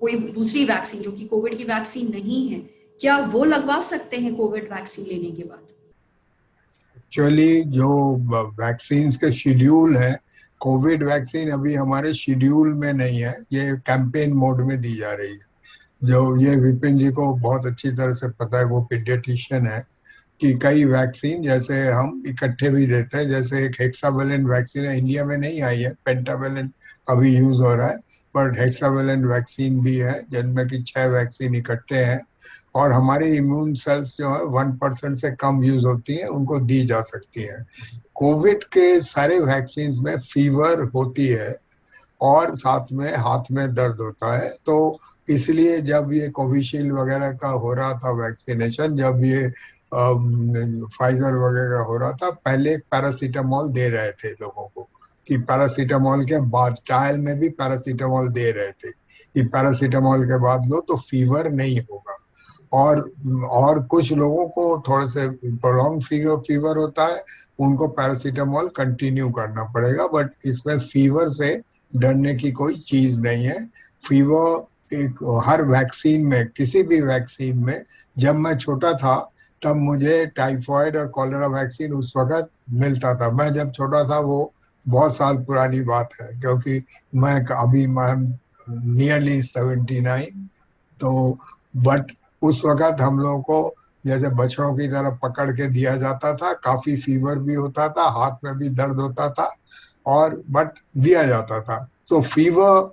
कोई दूसरी वैक्सीन जो कि कोविड की वैक्सीन नहीं है, क्या वो लगवा सकते हैं कोविड वैक्सीन लेने के बाद? एक्चुअली जो वैक्सीन के शेड्यूल है, कोविड वैक्सीन अभी हमारे शेड्यूल में नहीं है, ये कैंपेन मोड में दी जा रही है। जो ये विपिन जी को बहुत अच्छी तरह से पता है, वो पीडियाट्रिशियन है, कि कई वैक्सीन जैसे हम इकट्ठे भी देते हैं। जैसे एक हेक्सावेलेंट वैक्सीन है, इंडिया में नहीं आई है, पेंटावेलेंट अभी यूज हो रहा है, बट हेक्सावेलेंट वैक्सीन भी है जिनमें कि 6 वैक्सीन इकट्ठे हैं, और हमारी इम्यून सेल्स जो है 1% से कम यूज होती है, उनको दी जा सकती है। कोविड के सारे वैक्सीन में फीवर होती है और साथ में हाथ में दर्द होता है। तो इसलिए जब ये कोविशील्ड वगैरह का हो रहा था वैक्सीनेशन, जब ये फाइजर वगैरह हो रहा था, पहले पैरासीटामोल दे रहे थे लोगों को, कि पैरासीटामोल के बाद ट्रायल में भी पैरासीटामोल दे रहे थे कि पैरासीटामोल के बाद लो तो फीवर नहीं होगा। और कुछ लोगों को थोड़े से प्रोलॉन्ग फीवर होता है, उनको पैरासीटामोल कंटिन्यू करना पड़ेगा, बट इसमें फीवर से डरने की कोई चीज नहीं है। फीवर एक हर वैक्सीन में, किसी भी वैक्सीन में, जब मैं छोटा था तब मुझे टाइफाइड और कॉलेरा वैक्सीन उस वक्त मिलता था। मैं जब छोटा था, वो बहुत साल पुरानी बात है, क्योंकि मैं नियरली 79। तो बट उस वक्त हम लोगों को जैसे बछड़ों की तरह पकड़ के दिया जाता था, काफी फीवर भी होता था, हाथ में भी दर्द होता था, और बट दिया जाता था। तो फीवर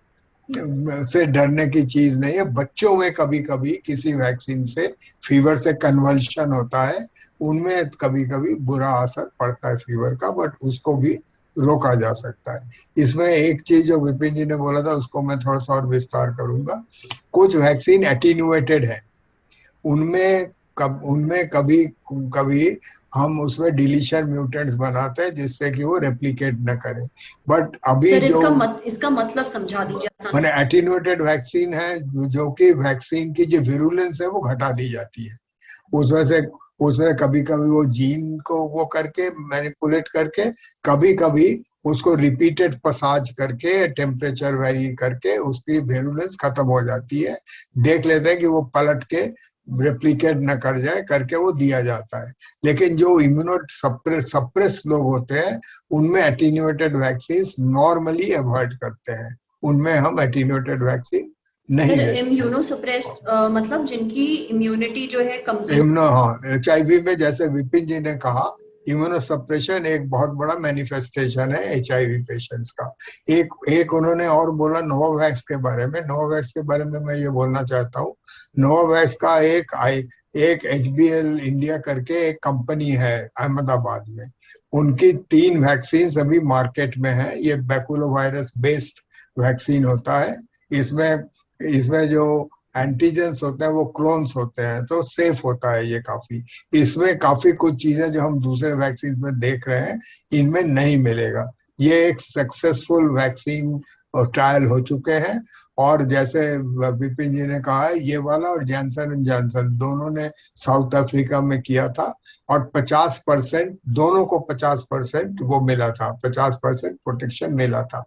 से डरने की चीज नहीं है। बच्चों में कभी कभी किसी वैक्सीन से फीवर से कन्वल्शन होता है, उनमें कभी कभी बुरा असर पड़ता है फीवर का, बट उसको भी रोका जा सकता है। इसमें एक चीज जो विपिन जी ने बोला था, उसको मैं थोड़ा सा और विस्तार करूंगा। कुछ वैक्सीन एटीन्यूएटेड है, उनमें कभी कभी हम उसमें डिलीशन म्यूटेंट्स बनाते हैं जिससे कि वो रेप्लिकेट न करे। बट अभी सर जो इसका मतलब समझा दीजिए आसान। मैंने एटीन्यूएटेड वैक्सीन है, जो कि वैक्सीन की जो विरुलेंस है वो घटा दी जाती है। उसमें से उसमें कभी कभी वो जीन को वो करके मैनिपुलेट करके, कभी कभी उसको रिपीटेड पसाज करके, टेम्परेचर वेरी करके उसकी वेरुलेंस खत्म हो जाती है। देख लेते हैं कि वो पलट के रेप्लिकेट न कर जाए, करके वो दिया जाता है। लेकिन जो इम्यूनो सप्रेस लोग होते हैं, उनमें एटीन्यूएटेड वैक्सीन नॉर्मली अवॉइड करते हैं, उनमें हम एटीन्यूएटेड वैक्सीन नहीं फिर देते। इम्यूनो सप्रेस्ड मतलब जिनकी इम्यूनिटी जो है कमजोर। हाँ, HIV में जैसे विपिन जी ने कहा, इम्यूनो सप्रेशन एक बहुत बड़ा मैनिफेस्टेशन है HIV पेशेंट्स का। एक उन्होंने और बोला नोवावैक्स के बारे में। नोवावैक्स के बारे में मैं ये बोलना चाहता हूँ, नोवावैक्स का एक HBL इंडिया करके एक कंपनी है अहमदाबाद में, उनकी 3 वैक्सीन अभी मार्केट में है। ये बैकुलोवायरस बेस्ड वैक्सीन होता है। इसमें इसमें जो एंटीजेंस होते हैं वो क्लोन्स होते हैं, तो सेफ होता है ये काफी। इसमें काफी कुछ चीजें जो हम दूसरे वैक्सीन में देख रहे हैं, इनमें नहीं मिलेगा। ये एक सक्सेसफुल वैक्सीन ट्रायल हो चुके हैं, और जैसे विपिन जी ने कहा है, ये वाला और जॉनसन एंड जॉनसन दोनों ने साउथ अफ्रीका में किया था, और 50% दोनों को 50% वो मिला था, 50% प्रोटेक्शन मिला था।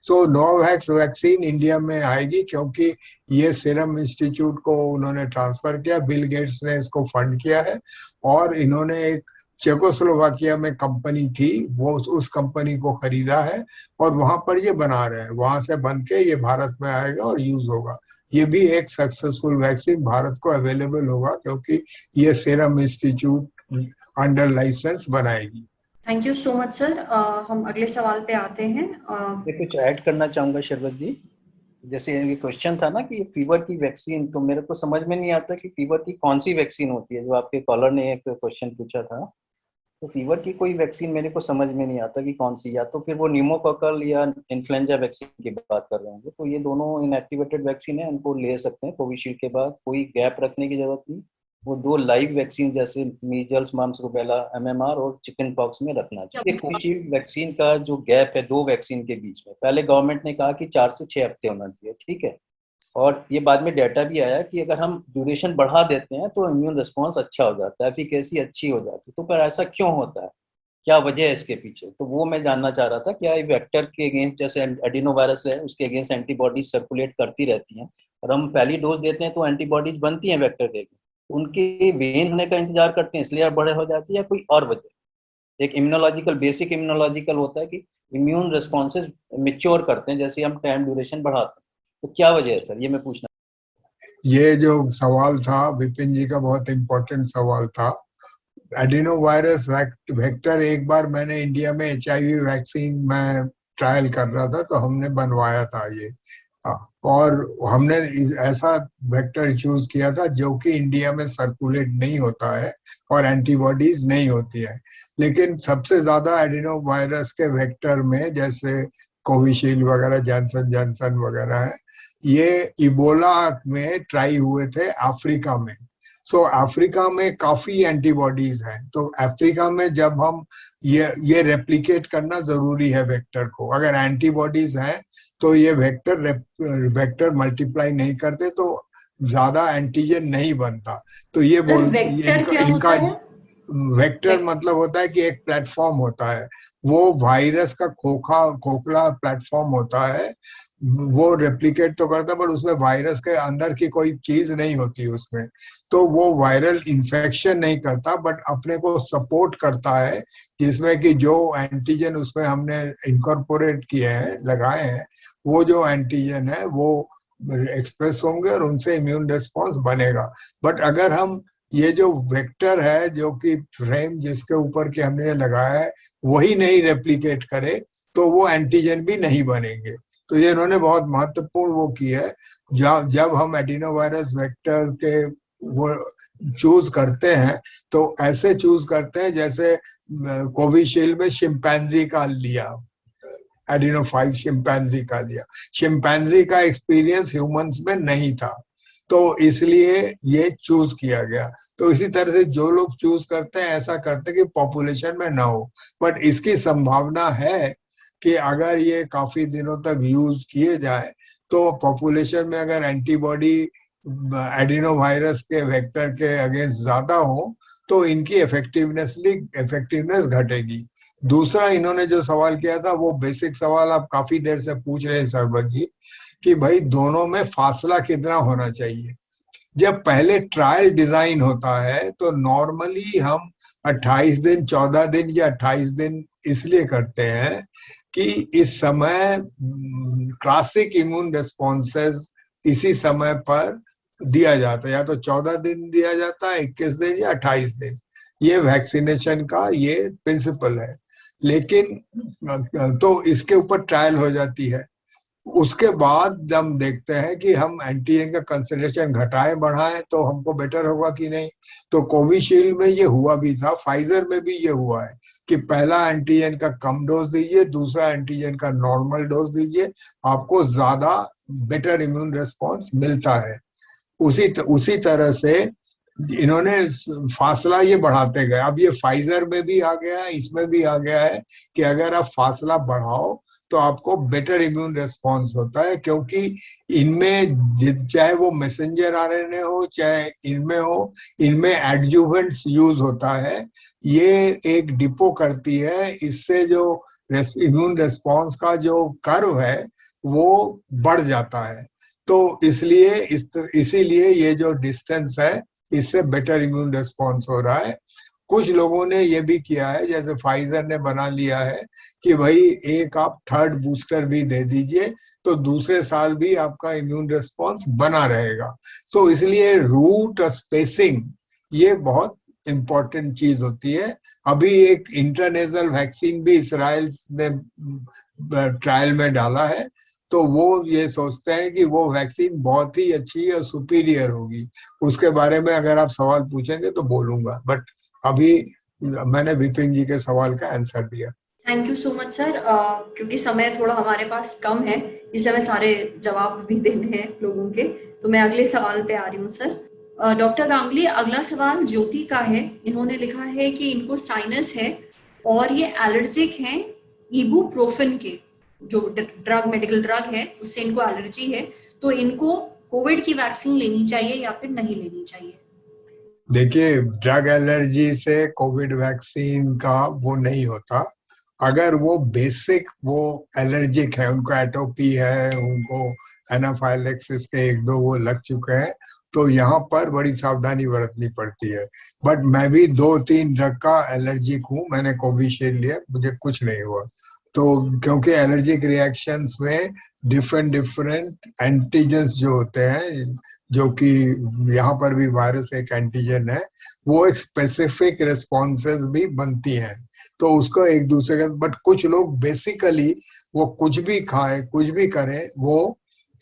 सो नोवैक्स वैक्सीन इंडिया में आएगी, क्योंकि ये सीरम इंस्टीट्यूट को उन्होंने ट्रांसफर किया, बिल गेट्स ने इसको फंड किया है, और इन्होंने एक चेकोस्लोवाकिया में कंपनी थी, वो उस कंपनी को खरीदा है, और वहां पर ये बना रहे हैं। वहां से बन के ये भारत में आएगा और यूज होगा। ये भी एक सक्सेसफुल वैक्सीन भारत को अवेलेबल होगा, क्योंकि ये सीरम इंस्टीट्यूट अंडर लाइसेंस बनाएगी। Thank you so much sir. हम अगले सवाल पे आते हैं। मैं कुछ ऐड करना चाहूंगा शरबत जी। जैसे ये क्वेश्चन था ना कि फीवर की वैक्सीन, तो मेरे को समझ में नहीं आता कि फीवर की कौन सी वैक्सीन होती है। जो आपके कॉलर ने एक क्वेश्चन पूछा था, तो फीवर की कोई वैक्सीन मेरे को समझ में नहीं आता कि कौन सी, या तो फिर वो न्यूमोकॉकल या इन्फ्लुएंजा वैक्सीन की बात कर रहे होंगे। तो ये दोनों इनएक्टिवेटेड वैक्सीन है, उनको ले सकते हैं कोविशील्ड के बाद, कोई गैप रखने की जरूरत नहीं। वो 2 लाइव वैक्सीन जैसे मीजल्स, मम्स, रूबेला, MMR और चिकन पॉक्स में रखना चाहिए। कोविशील्ड वैक्सीन का जो गैप है 2 वैक्सीन के बीच में, पहले गवर्नमेंट ने कहा कि 4 से 6 हफ्ते होना चाहिए, ठीक है। और ये बाद में डाटा भी आया कि अगर हम ड्यूरेशन बढ़ा देते हैं तो इम्यून रिस्पॉन्स अच्छा हो जाता है, एफिकेसी अच्छी हो जाती है। तो पर ऐसा क्यों होता है? क्या वजह है इसके पीछे, तो वो मैं जानना चाह रहा था। क्या ये वेक्टर के अगेंस्ट, जैसे एडिनो वायरस है उसके अगेंस्ट एंटीबॉडीज सर्कुलेट करती रहती हैं, और हम पहली डोज देते हैं तो एंटीबॉडीज बनती हैं वेक्टर के अगेंस्ट, तो उनके वेन होने का इंतजार करते हैं इसलिए बड़े हो जाती है, या कोई और वजह? एक इम्यूनोलॉजिकल, बेसिक इम्यूनोलॉजिकल होता है कि इम्यून रिस्पॉन्सेज मेच्योर करते हैं जैसे हम टाइम ड्यूरेशन बढ़ाते हैं, तो क्या वजह है सर, ये मैं पूछना। ये जो सवाल था विपिन जी का बहुत इंपॉर्टेंट सवाल था। एडिनो वायरस वेक्टर एक बार मैंने इंडिया में HIV वैक्सीन में ट्रायल कर रहा था तो हमने बनवाया था ये। और हमने ऐसा वेक्टर चूज किया था जो कि इंडिया में सर्कुलेट नहीं होता है और एंटीबॉडीज नहीं होती है। लेकिन सबसे ज्यादा एडिनो वायरस के वेक्टर में जैसे कोविशील्ड वगैरह, जॉनसन जॉनसन वगैरह है, ये इबोला में ट्राई हुए थे अफ्रीका में। सो अफ्रीका में काफी एंटीबॉडीज हैं, तो अफ्रीका में जब हम ये रेप्लिकेट करना जरूरी है वेक्टर को। अगर एंटीबॉडीज हैं तो ये वेक्टर मल्टीप्लाई नहीं करते तो ज्यादा एंटीजन नहीं बनता। तो ये सर वेक्टर क्या इनका होता है? वेक्टर मतलब होता है कि एक प्लेटफॉर्म होता है, वो वायरस का खोखला प्लेटफॉर्म होता है। वो रेप्लिकेट तो करता है पर उसमें वायरस के अंदर की कोई चीज नहीं होती उसमें, तो वो वायरल इंफेक्शन नहीं करता बट अपने को सपोर्ट करता है, जिसमें कि जो एंटीजन उसमें हमने इनकॉर्पोरेट किए हैं, लगाए हैं, वो जो एंटीजन है वो एक्सप्रेस होंगे और उनसे इम्यून रिस्पॉन्स बनेगा। बट अगर हम ये जो वेक्टर है, जो कि फ्रेम जिसके ऊपर के हमने लगाया है, वही नहीं रेप्लिकेट करे तो वो एंटीजन भी नहीं बनेंगे। तो ये इन्होंने बहुत महत्वपूर्ण वो की है। जब हम एडिनो वायरस वेक्टर के वो चूज करते हैं तो ऐसे चूज करते हैं जैसे कोविशील्ड में शिम्पैंजी का लिया, एडिनो 5 शिम्पैंजी का लिया। शिम्पैंजी का एक्सपीरियंस ह्यूमंस में नहीं था तो इसलिए ये चूज किया गया। तो इसी तरह से जो लोग चूज करते हैं ऐसा करते हैं कि पॉपुलेशन में ना हो, बट इसकी संभावना है कि अगर ये काफी दिनों तक यूज किए जाए तो पॉपुलेशन में अगर एंटीबॉडी एडिनो वायरस के वेक्टर के अगेंस्ट ज्यादा हो तो इनकी इफेक्टिवनेस घटेगी। दूसरा इन्होंने जो सवाल किया था वो बेसिक सवाल आप काफी देर से पूछ रहे हैं सरबत जी, कि भाई दोनों में फासला कितना होना चाहिए। जब पहले ट्रायल डिजाइन होता है तो नॉर्मली हम 28 दिन, 14 दिन या 28 दिन इसलिए करते हैं कि इस समय क्लासिक इम्यून रिस्पॉन्सेस इसी समय पर दिया जाता है, या तो 14 दिन दिया जाता है, 21 दिन या 28 दिन। ये वैक्सीनेशन का ये प्रिंसिपल है। लेकिन तो इसके ऊपर ट्रायल हो जाती है। उसके बाद हम देखते हैं कि हम एंटीजन का कंसंट्रेशन घटाएं बढ़ाएं तो हमको बेटर होगा कि नहीं। तो कोविशील्ड में ये हुआ भी था, फाइजर में भी ये हुआ है कि पहला एंटीजन का कम डोज दीजिए, दूसरा एंटीजन का नॉर्मल डोज दीजिए, आपको ज्यादा बेटर इम्यून रिस्पॉन्स मिलता है। उसी तरह से इन्होंने फासला ये बढ़ाते गए। अब ये फाइजर में भी आ गया है, इसमें भी आ गया है कि अगर आप फासला बढ़ाओ तो आपको बेटर इम्यून रिस्पॉन्स होता है, क्योंकि इनमें चाहे वो मैसेंजर आरएनए हो चाहे इनमें हो, इनमें एडजुवेंट्स यूज होता है। ये एक डिपो करती है, इससे जो इम्यून रिस्पॉन्स का जो कर्व है वो बढ़ जाता है। तो इसलिए इसीलिए ये जो डिस्टेंस है इससे बेटर इम्यून रिस्पॉन्स हो रहा है। कुछ लोगों ने ये भी किया है, जैसे फाइजर ने बना लिया है कि भाई एक आप थर्ड बूस्टर भी दे दीजिए तो दूसरे साल भी आपका इम्यून रिस्पॉन्स बना रहेगा। सो इसलिए रूट स्पेसिंग ये बहुत इंपॉर्टेंट चीज होती है। अभी एक इंटरनेशनल वैक्सीन भी इसराइल ने ट्रायल में डाला है, तो वो ये सोचते हैं कि वो वैक्सीन बहुत ही अच्छी और सुपीरियर होगी। उसके बारे में अगर आप सवाल पूछेंगे तो बोलूंगा, बट अभी मैंने विपिन जी के सवाल का आंसर दिया। Thank you so much sir. क्योंकि समय थोड़ा हमारे पास कम है, इसलिए हमें सारे जवाब भी देने हैं लोगों के, तो मैं अगले सवाल पे आ रही हूँ सर। डॉक्टर गांगुली, अगला सवाल ज्योति का है। इन्होंने लिखा है कि इनको साइनस है और ये एलर्जिक हैं इबुप्रोफेन के, जो ड्रग, मेडिकल ड्रग है, उससे इनको एलर्जी है। तो इनको कोविड की वैक्सीन लेनी चाहिए या फिर नहीं लेनी चाहिए? देखिए, ड्रग एलर्जी से कोविड वैक्सीन का वो नहीं होता। अगर वो बेसिक वो एलर्जिक है, उनको एटोपी है, उनको एनाफाइलेक्सिस के एक दो वो लग चुके हैं, तो यहाँ पर बड़ी सावधानी बरतनी पड़ती है। बट मैं भी 2-3 ड्रग का एलर्जिक हूँ, मैंने कोविशील्ड लिया, मुझे कुछ नहीं हुआ। तो क्योंकि एलर्जिक रिएक्शंस में डिफरेंट डिफरेंट एंटीजेंस जो होते हैं, जो कि यहाँ पर भी वायरस एक एंटीजन है, वो एक स्पेसिफिक रिस्पॉन्सेज भी बनती हैं, तो उसको एक दूसरे का। बट कुछ लोग बेसिकली वो कुछ भी खाएं, कुछ भी करें, वो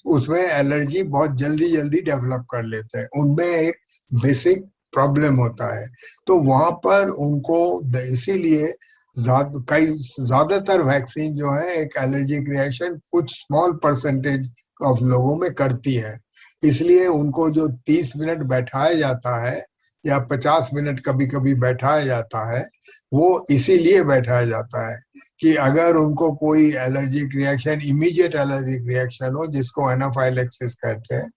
उसमें एलर्जी बहुत जल्दी जल्दी डेवलप कर लेते हैं, उनमें एक बेसिक प्रॉब्लम होता है। तो वहां पर उनको इसीलिए ज्यादातर वैक्सीन जो है एक एलर्जिक रिएक्शन कुछ स्मॉल परसेंटेज ऑफ लोगों में करती है। इसलिए उनको जो 30 मिनट बैठाया जाता है या 50 मिनट कभी कभी बैठाया जाता है, वो इसीलिए बैठाया जाता है कि अगर उनको कोई allergic reaction, immediate allergic reaction हो, जिसको एनाफाइलेक्सिस कहते हैं,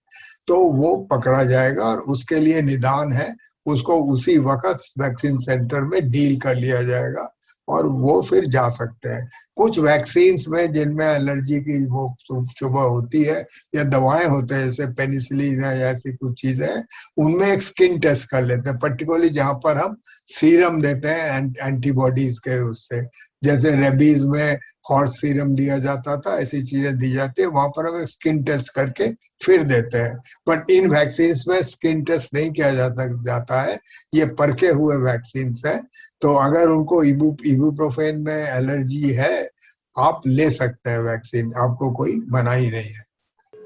तो वो पकड़ा जाएगा और उसके लिए निदान है, उसको उसी वक्त वैक्सीन सेंटर में डील कर लिया जाएगा और वो फिर जा सकते हैं। कुछ वैक्सीन्स में जिनमें एलर्जी की वो शुबह होती है या दवाएं होते हैं, जैसे पेनिसिलिन है या ऐसी कुछ चीजें हैं, उनमें एक स्किन टेस्ट कर लेते हैं, पर्टिकुलरली जहां पर हम सीरम देते हैं एंटीबॉडीज के उससे। जैसे रेबीज में हॉर्स सीरम दिया जाता था, ऐसी चीजें दी जाती है, वहां पर हम स्किन टेस्ट करके फिर देते हैं। बट इन वैक्सीन में स्किन टेस्ट नहीं किया जाता है, ये परखे हुए वैक्सीन है। तो अगर उनको इबुप्रोफेन में एलर्जी है, आप ले सकते हैं वैक्सीन, आपको कोई मनाही नहीं है।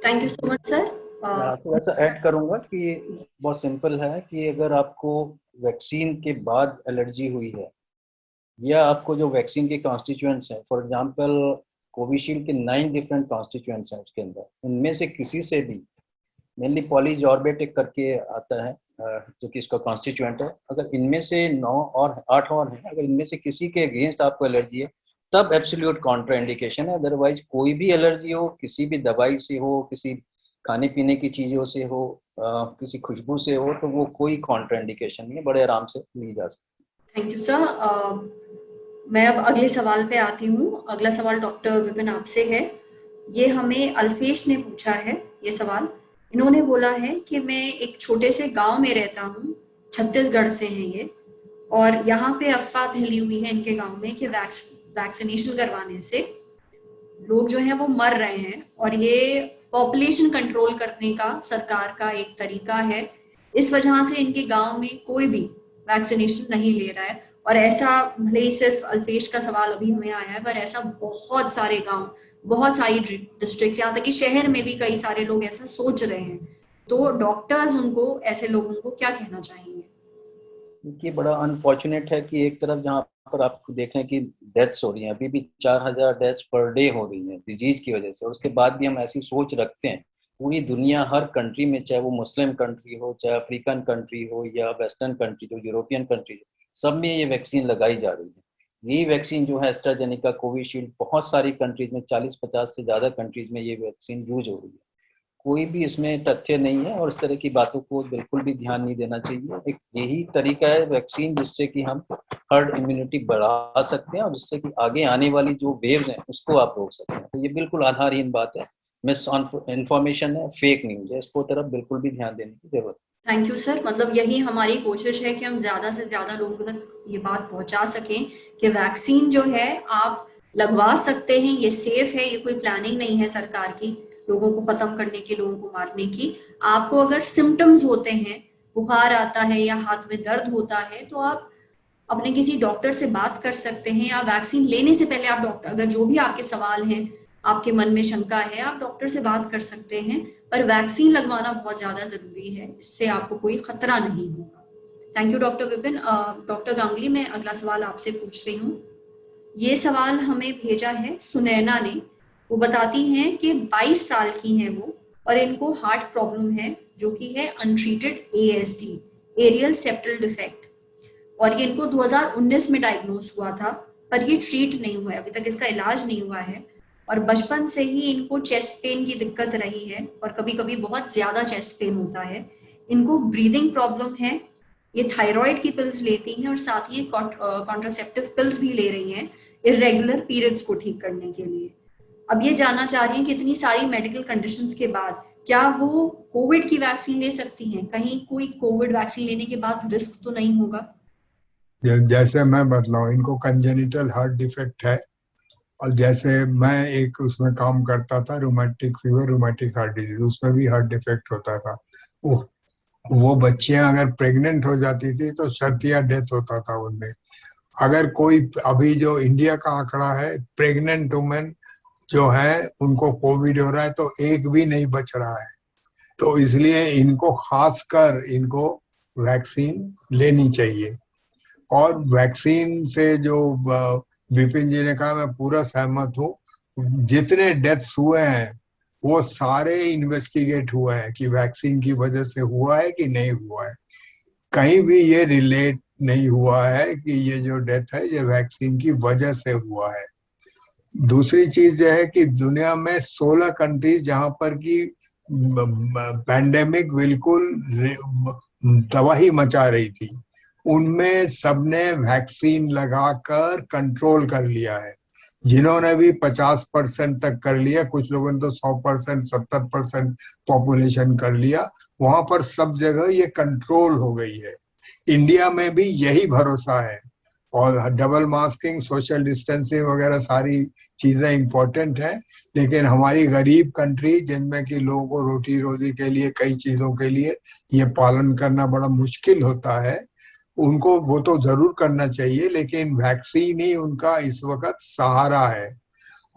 Thank you so much sir. मैं थोड़ा सा ऐड करूंगा कि बहुत सिंपल है कि अगर आपको वैक्सीन के बाद एलर्जी हुई है या आपको जो वैक्सीन के कॉन्स्टिट्यूएंट्स हैं, फॉर एग्जांपल कोविशील्ड के 9 डिफरेंट कॉन्स्टिट्यूएंट्स हैं उसके अंदर, इनमें से किसी से भी, मेनली पॉलीजॉर्बेटिक करके आता है जो कि इसका कॉन्स्टिट्यूएंट है, अगर इनमें से 9 और 8 और हैं, अगर इनमें से किसी के अगेंस्ट आपको एलर्जी है, तब एब्सोल्यूट कॉन्ट्राइंडिकेशन है। अदरवाइज कोई भी एलर्जी हो, किसी भी दवाई से हो, किसी खाने पीने की चीज़ों से हो, किसी खुशबू से हो, तो वो कोई कॉन्ट्राइंडिकेशन नहीं है, बड़े आराम से ली जा सकती। Thank you sir. मैं अब अगले सवाल पे आती हूँ। अगला सवाल डॉक्टर विपिन आपसे है। ये हमें अल्फेश ने पूछा है ये सवाल। इन्होंने बोला है कि मैं एक छोटे से गांव में रहता हूँ, छत्तीसगढ़ से हैं ये, और यहाँ पे अफवाह फैली हुई है इनके गांव में कि वैक्सीनेशन करवाने से लोग जो हैं वो मर रहे हैं, और ये पॉपुलेशन कंट्रोल करने का सरकार का एक तरीका है। इस वजह से इनके गांव में कोई भी वैक्सीनेशन नहीं ले रहा है। और ऐसा भले ही सिर्फ अल्फेश का सवाल अभी हमें आया है, पर ऐसा बहुत सारे गांव, बहुत सारी डिस्ट्रिक्ट, यहाँ तक कि शहर में भी कई सारे लोग ऐसा सोच रहे हैं। तो डॉक्टर्स उनको, ऐसे लोगों को क्या कहना चाहेंगे? ये बड़ा अनफॉर्चुनेट है कि एक तरफ जहाँ पर आप देख रहे हैं कि डेथ्स हो रही हैं, अभी भी 4000 डेथ्स पर डे हो रही हैं डिजीज की वजह से, और उसके बाद भी हम ऐसी सोच रखते हैं। पूरी दुनिया, हर कंट्री में, चाहे वो मुस्लिम कंट्री हो, चाहे अफ्रीकन कंट्री हो या वेस्टर्न कंट्री जो यूरोपियन कंट्री, सब में ये वैक्सीन लगाई जा रही है। यही वैक्सीन जो है एस्ट्राजेनेका, कोविशील्ड, बहुत सारी कंट्रीज में, 40-50 से ज़्यादा कंट्रीज में ये वैक्सीन यूज हो रही है। कोई भी इसमें तथ्य नहीं है और इस तरह की बातों को बिल्कुल भी ध्यान नहीं देना चाहिए। एक यही तरीका है वैक्सीन, जिससे कि हम हर्ड इम्यूनिटी बढ़ा सकते हैं और जिससे कि आगे आने वाली जो वेव्स हैं उसको आप रोक सकते हैं। तो ये बिल्कुल आधारहीन बात है, मिस इन्फॉर्मेशन है, फेक न्यूज है, इसको तरफ बिल्कुल भी ध्यान देने की जरूरत है। Thank you sir. मतलब यही हमारी कोशिश है कि हम ज्यादा से ज्यादा लोगों तक ये बात पहुंचा सकें कि वैक्सीन जो है आप लगवा सकते हैं, ये सेफ है, ये कोई प्लानिंग नहीं है सरकार की लोगों को खत्म करने की, लोगों को मारने की। आपको अगर सिम्टम्स होते हैं, बुखार आता है या हाथ में दर्द होता है, तो आप अपने किसी डॉक्टर से बात कर सकते हैं, या वैक्सीन लेने से पहले आप डॉक्टर, अगर जो भी आपके सवाल हैं, आपके मन में शंका है, आप डॉक्टर से बात कर सकते हैं। पर वैक्सीन लगवाना बहुत ज्यादा जरूरी है, इससे आपको कोई खतरा नहीं होगा। Thank you doctor Vipin. Doctor Ganguly, मैं अगला सवाल आपसे पूछ रही हूँ। ये सवाल हमें भेजा है सुनैना ने। वो बताती हैं कि 22 साल की हैं वो, और इनको हार्ट प्रॉब्लम है जो कि है untreated ASD, atrial septal defect, और ये इनको 2019 में डायग्नोज हुआ था, पर ये ट्रीट नहीं हुआ है, अभी तक इसका इलाज नहीं हुआ है। और बचपन से ही इनको चेस्ट पेन की दिक्कत रही है, और कभी कभी बहुत ज्यादा चेस्ट पेन होता है। इनको ब्रीदिंग प्रॉब्लम है, ये थायराइड की पिल्स लेती हैं और साथ ही कॉन्ट्रासेप्टिव पिल्स भी ले रही हैं इरेगुलर पीरियड्स को ठीक करने के लिए। अब ये जानना चाह रही हैं कि इतनी सारी मेडिकल कंडीशंस के बाद क्या वो कोविड की वैक्सीन ले सकती हैं? कहीं कोई कोविड वैक्सीन लेने के बाद रिस्क तो नहीं होगा? जैसे मैं बतलाऊं, इनको कंजेनिटल हार्ट डिफेक्ट है, और जैसे मैं एक उसमें काम करता था, rheumatic fever, rheumatic heart disease, उसमें भी हार्ट डिफेक्ट होता था। वो वो बच्चियां अगर प्रेग्नेंट हो जाती थी तो शर्तिया डेथ होता था उनमें। अगर कोई, अभी जो इंडिया का आंकड़ा है, प्रेग्नेंट वुमेन जो है उनको कोविड हो रहा है तो एक भी नहीं बच रहा है। तो इसलिए इनको खासकर इनको वैक्सीन लेनी चाहिए। और वैक्सीन से जो विपिन जी ने कहा, मैं पूरा सहमत हूँ। जितने डेथ्स हुए हैं वो सारे इन्वेस्टिगेट हुए हैं कि वैक्सीन की वजह से हुआ है कि नहीं हुआ है। कहीं भी ये रिलेट नहीं हुआ है कि ये जो डेथ है ये वैक्सीन की वजह से हुआ है। दूसरी चीज यह है कि दुनिया में 16 कंट्रीज जहां पर की पैंडेमिक बिल्कुल तबाही मचा रही थी, उनमें सबने वैक्सीन लगाकर कंट्रोल कर लिया है। जिन्होंने भी 50% तक कर लिया, कुछ लोगों ने तो 100%, 70% पॉपुलेशन कर लिया, वहां पर सब जगह ये कंट्रोल हो गई है। इंडिया में भी यही भरोसा है। और डबल मास्किंग, सोशल डिस्टेंसिंग वगैरह सारी चीजें इंपॉर्टेंट है, लेकिन हमारी गरीब कंट्री जिनमें कि लोगों को रोटी रोजी के लिए, कई चीजों के लिए ये पालन करना बड़ा मुश्किल होता है, उनको वो तो जरूर करना चाहिए, लेकिन वैक्सीन ही उनका इस वक्त सहारा है।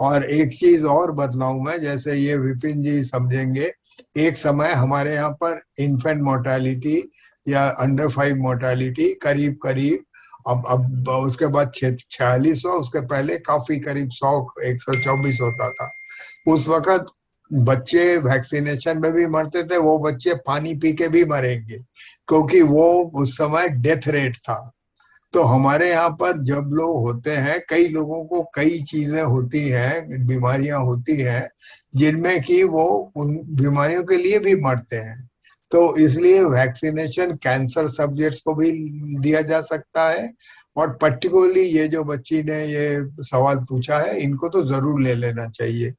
और एक चीज और बतलाऊं मैं, जैसे ये विपिन जी समझेंगे, एक समय हमारे यहाँ पर इन्फेंट मोर्टेलिटी या अंडर 5 मोर्टेलिटी करीब करीब, अब उसके बाद 4600, उसके पहले काफी करीब 100, 124 होता था। उस वक्त बच्चे वैक्सीनेशन में भी मरते थे, वो बच्चे पानी पी के भी मरेंगे, क्योंकि वो उस समय डेथ रेट था। तो हमारे यहाँ पर जब लोग होते हैं, कई लोगों को कई चीजें होती हैं, बीमारियां होती हैं, जिनमें कि वो उन बीमारियों के लिए भी मरते हैं। तो इसलिए वैक्सीनेशन कैंसर सब्जेक्ट्स को भी दिया जा सकता है। और पर्टिकुलरली ये जो बच्ची ने ये सवाल पूछा है, इनको तो जरूर ले लेना चाहिए,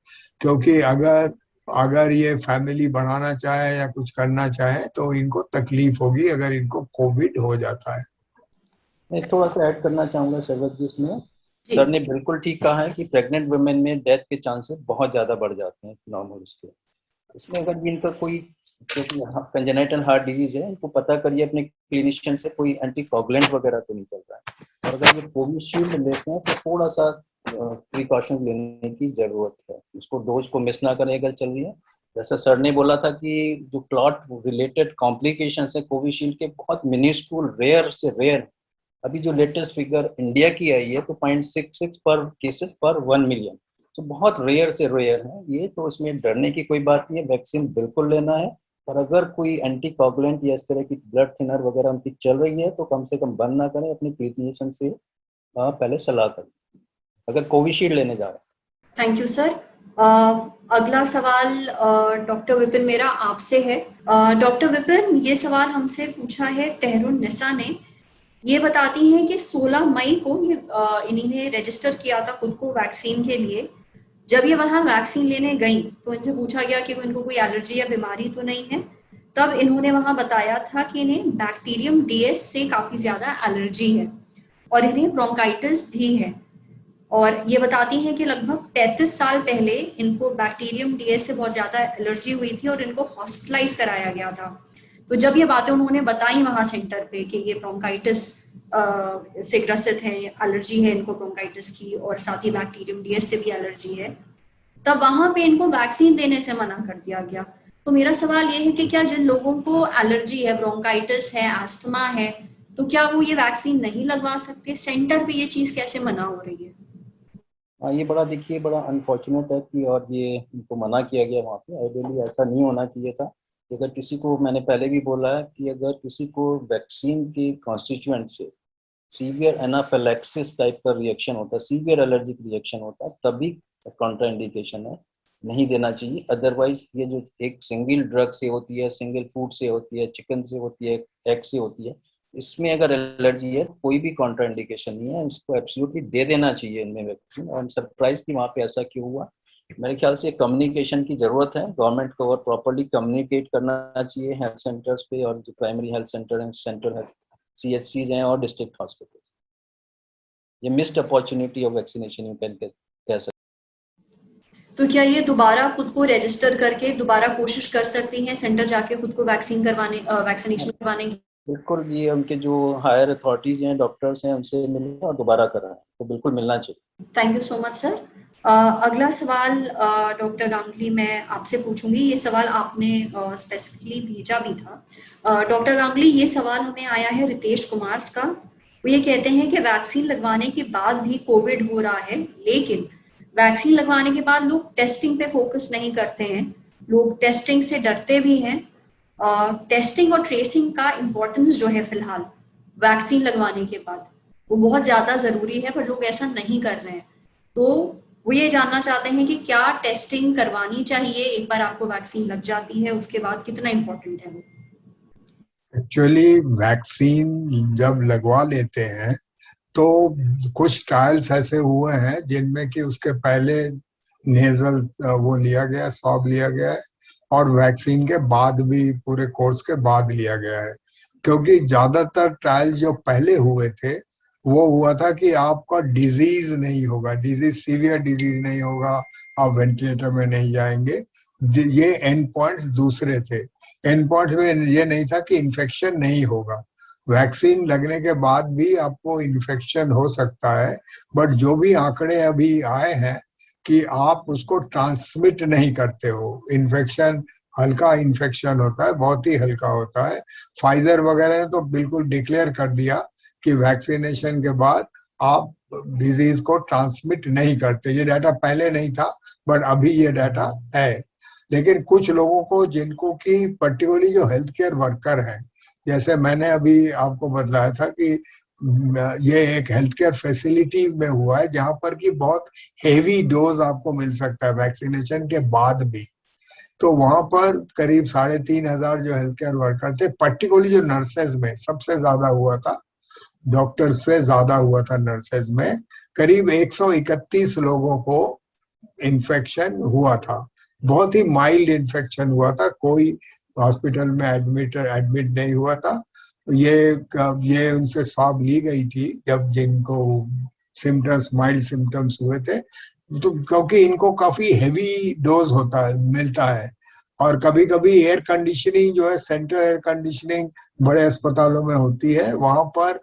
क्योंकि अगर अगर ये फैमिली बढ़ाना चाहे या कुछ करना चाहे तो इनको तकलीफ होगी अगर इनको कोविड हो जाता है। मैं थोड़ा सा ऐड करना चाहूंगा शरबत जी इसमें। जी। सर ने बिल्कुल ठीक कहा है कि प्रेग्नेंट वुमेन में डेथ के चांसेस बहुत ज्यादा बढ़ जाते हैं नॉर्मल उसके। इसमें अगर भी इनका कोई कंजेनाइटल हार्ट डिजीज है, इनको पता करिए अपने क्लिनिशियन से, कोई एंटीकोगुलेंट वगैरह तो नहीं चल रहा है। और अगर ये कोविशील्ड लेते हैं तो थोड़ा सा प्रिकॉशन लेने की जरूरत है, इसको डोज को मिस ना करें अगर चल रही है। जैसा सर ने बोला था कि जो क्लॉट रिलेटेड कॉम्प्लिकेशन है कोविशील्ड के बहुत मिनिस्क्यूल, रेयर से रेयर। अभी जो लेटेस्ट फिगर इंडिया की आई है तो 0.66 पर केसेस पर 1 मिलियन, तो बहुत रेयर से रेयर है ये। तो इसमें डरने की कोई बात नहीं है, वैक्सीन बिल्कुल लेना है। और अगर कोई एंटीकोगुलेंट या इस तरह की ब्लड थिनर वगैरह उनकी चल रही है तो कम से कम बंद ना करें, अपनी क्लिनिशियन से पहले सलाह करें अगर कोविशील्ड लेने जा रहे हैं। Thank you sir. अगला सवाल डॉक्टर विपिन मेरा आपसे है। डॉक्टर विपिन, ये सवाल हमसे पूछा है तहरुन निसा ने। ये बताती हैं कि 16 मई को ये इन्हीं ने रजिस्टर किया था खुद को वैक्सीन के लिए। जब ये वहां वैक्सीन लेने गई तो इनसे पूछा गया कि इनको कोई एलर्जी या बीमारी तो नहीं है। तब इन्होंने वहां बताया था कि इन्हें बैक्टीरियम डीएस से काफी ज्यादा एलर्जी है और इन्हें ब्रोंकाइटिस भी है। और ये बताती हैं कि लगभग 33 साल पहले इनको बैक्टीरियम डीएस से बहुत ज्यादा एलर्जी हुई थी और इनको हॉस्पिटलाइज कराया गया था। तो जब ये बातें उन्होंने बताई वहां सेंटर पे कि ये ब्रोंकाइटिस से ग्रसित है, एलर्जी है इनको ब्रोंकाइटिस की और साथ ही बैक्टीरियम डीएस से भी एलर्जी है, तब वहां पे इनको वैक्सीन देने से मना कर दिया गया। तो मेरा सवाल ये है कि क्या जिन लोगों को एलर्जी है, ब्रोंकाइटिस है, अस्थमा है, तो क्या वो ये वैक्सीन नहीं लगवा सकते? सेंटर पे ये चीज कैसे मना हो रही है? ये बड़ा देखिए बड़ा अनफॉर्चुनेट है कि और ये इनको मना किया गया वहाँ पे। आइडियली ऐसा नहीं होना चाहिए था। अगर किसी को, मैंने पहले भी बोला है कि अगर किसी को वैक्सीन के कॉन्स्टिट्यूएंट से सीवियर एनाफिलैक्सिस टाइप का रिएक्शन होता है, सीवियर एलर्जिक रिएक्शन होता है, तभी कॉन्ट्राइंडिकेशन है, नहीं देना चाहिए। अदरवाइज ये जो एक सिंगल ड्रग से होती है, सिंगल फूड से होती है, चिकन से होती है, एग से होती है, इसमें अगर एलर्जी है कोई भी कॉन्ट्राइंडिकेशन नहीं है, इसको एब्सोल्युटली दे देना चाहिए इनमें वैक्सीन। और सरप्राइज थी वहाँ पे ऐसा क्यों हुआ। मेरे ख्याल से कम्युनिकेशन की जरूरत है, गवर्नमेंट को और प्रॉपर्ली कम्युनिकेट करना चाहिए हेल्थ सेंटर्स पे, और जो प्राइमरी हेल्थ सेंटर हैं, सेंट्रल हेल्थ CHC हैं और डिस्ट्रिक्ट हॉस्पिटल। ये missed opportunity of vaccination you can कह सकते। तो क्या ये दोबारा खुद को रजिस्टर करके दोबारा कोशिश कर सकती हैं सेंटर जाके खुद को वैक्सीनेशन करवाने की? बिल्कुल, ये उनके जो हायर अथॉरिटीज हैं, डॉक्टर्स हैं, उनसे मिलना और दोबारा कराएं, तो बिल्कुल मिलना चाहिए। Thank you so much sir. अगला सवाल डॉक्टर गांगुली मैं आपसे पूछूंगी, ये सवाल आपने स्पेसिफिकली भेजा भी था। डॉक्टर गांगुली, ये सवाल हमें आया है रितेश कुमार का। वो ये कहते हैं कि वैक्सीन लगवाने के बाद भी कोविड हो रहा है, लेकिन वैक्सीन लगवाने के बाद लोग टेस्टिंग पे फोकस नहीं करते हैं, लोग टेस्टिंग से डरते भी हैं। टेस्टिंग और ट्रेसिंग का इम्पोर्टेंस जो है फिलहाल वैक्सीन लगवाने के बाद वो बहुत ज्यादा जरूरी है, पर लोग ऐसा नहीं कर रहे हैं। तो वो ये जानना चाहते हैं कि क्या टेस्टिंग करवानी चाहिए एक बार आपको वैक्सीन लग जाती है उसके बाद, कितना इम्पोर्टेंट है वो? एक्चुअली वैक्सीन जब लगवा लेते हैं तो कुछ ट्रायल्स ऐसे हुए हैं जिनमें कि उसके पहले नेजल वो लिया गया, स्वैब लिया गया है, और वैक्सीन के बाद भी पूरे कोर्स के बाद लिया गया है। क्योंकि ज्यादातर ट्रायल्स जो पहले हुए थे वो हुआ था कि आपका डिजीज नहीं होगा, डिजीज सीवियर डिजीज नहीं होगा, आप वेंटिलेटर में नहीं जाएंगे। ये एंड पॉइंट्स दूसरे थे। एंड पॉइंट्स में ये नहीं था कि इन्फेक्शन नहीं होगा। वैक्सीन लगने के बाद भी आपको इन्फेक्शन हो सकता है, बट जो भी आंकड़े अभी आए हैं कि आप उसको ट्रांसमिट नहीं करते हो। इन्फेक्शन हल्का इन्फेक्शन होता है, बहुत ही हल्का होता है। फाइजर वगैरह ने तो बिल्कुल डिक्लेयर कर दिया कि वैक्सीनेशन के बाद आप डिजीज को ट्रांसमिट नहीं करते। ये डाटा पहले नहीं था, बट अभी ये डाटा है। लेकिन कुछ लोगों को, जिनको कि पर्टिकुलरली जो हेल्थ केयर वर्कर हैं, जैसे मैंने अभी आपको बताया था कि ये एक हेल्थ केयर फैसिलिटी में हुआ है जहां पर कि बहुत हेवी डोज आपको मिल सकता है वैक्सीनेशन के बाद भी। तो वहां पर करीब 3,500 जो हेल्थ केयर वर्कर थे, पर्टिकुलरली जो नर्सेज में सबसे ज्यादा हुआ था, डॉक्टर्स से ज्यादा हुआ था नर्सेज में, करीब 131 लोगों को इन्फेक्शन हुआ था। बहुत ही माइल्ड इन्फेक्शन हुआ था, कोई हॉस्पिटल में एडमिट नहीं हुआ था। ये उनसे स्वाब ली गई थी जब जिनको सिम्टम्स, माइल्ड सिम्टम्स हुए थे। तो क्योंकि इनको काफी हेवी डोज होता है, मिलता है, और कभी कभी एयर कंडीशनिंग जो है, सेंट्रल एयर कंडीशनिंग बड़े अस्पतालों में होती है, वहां पर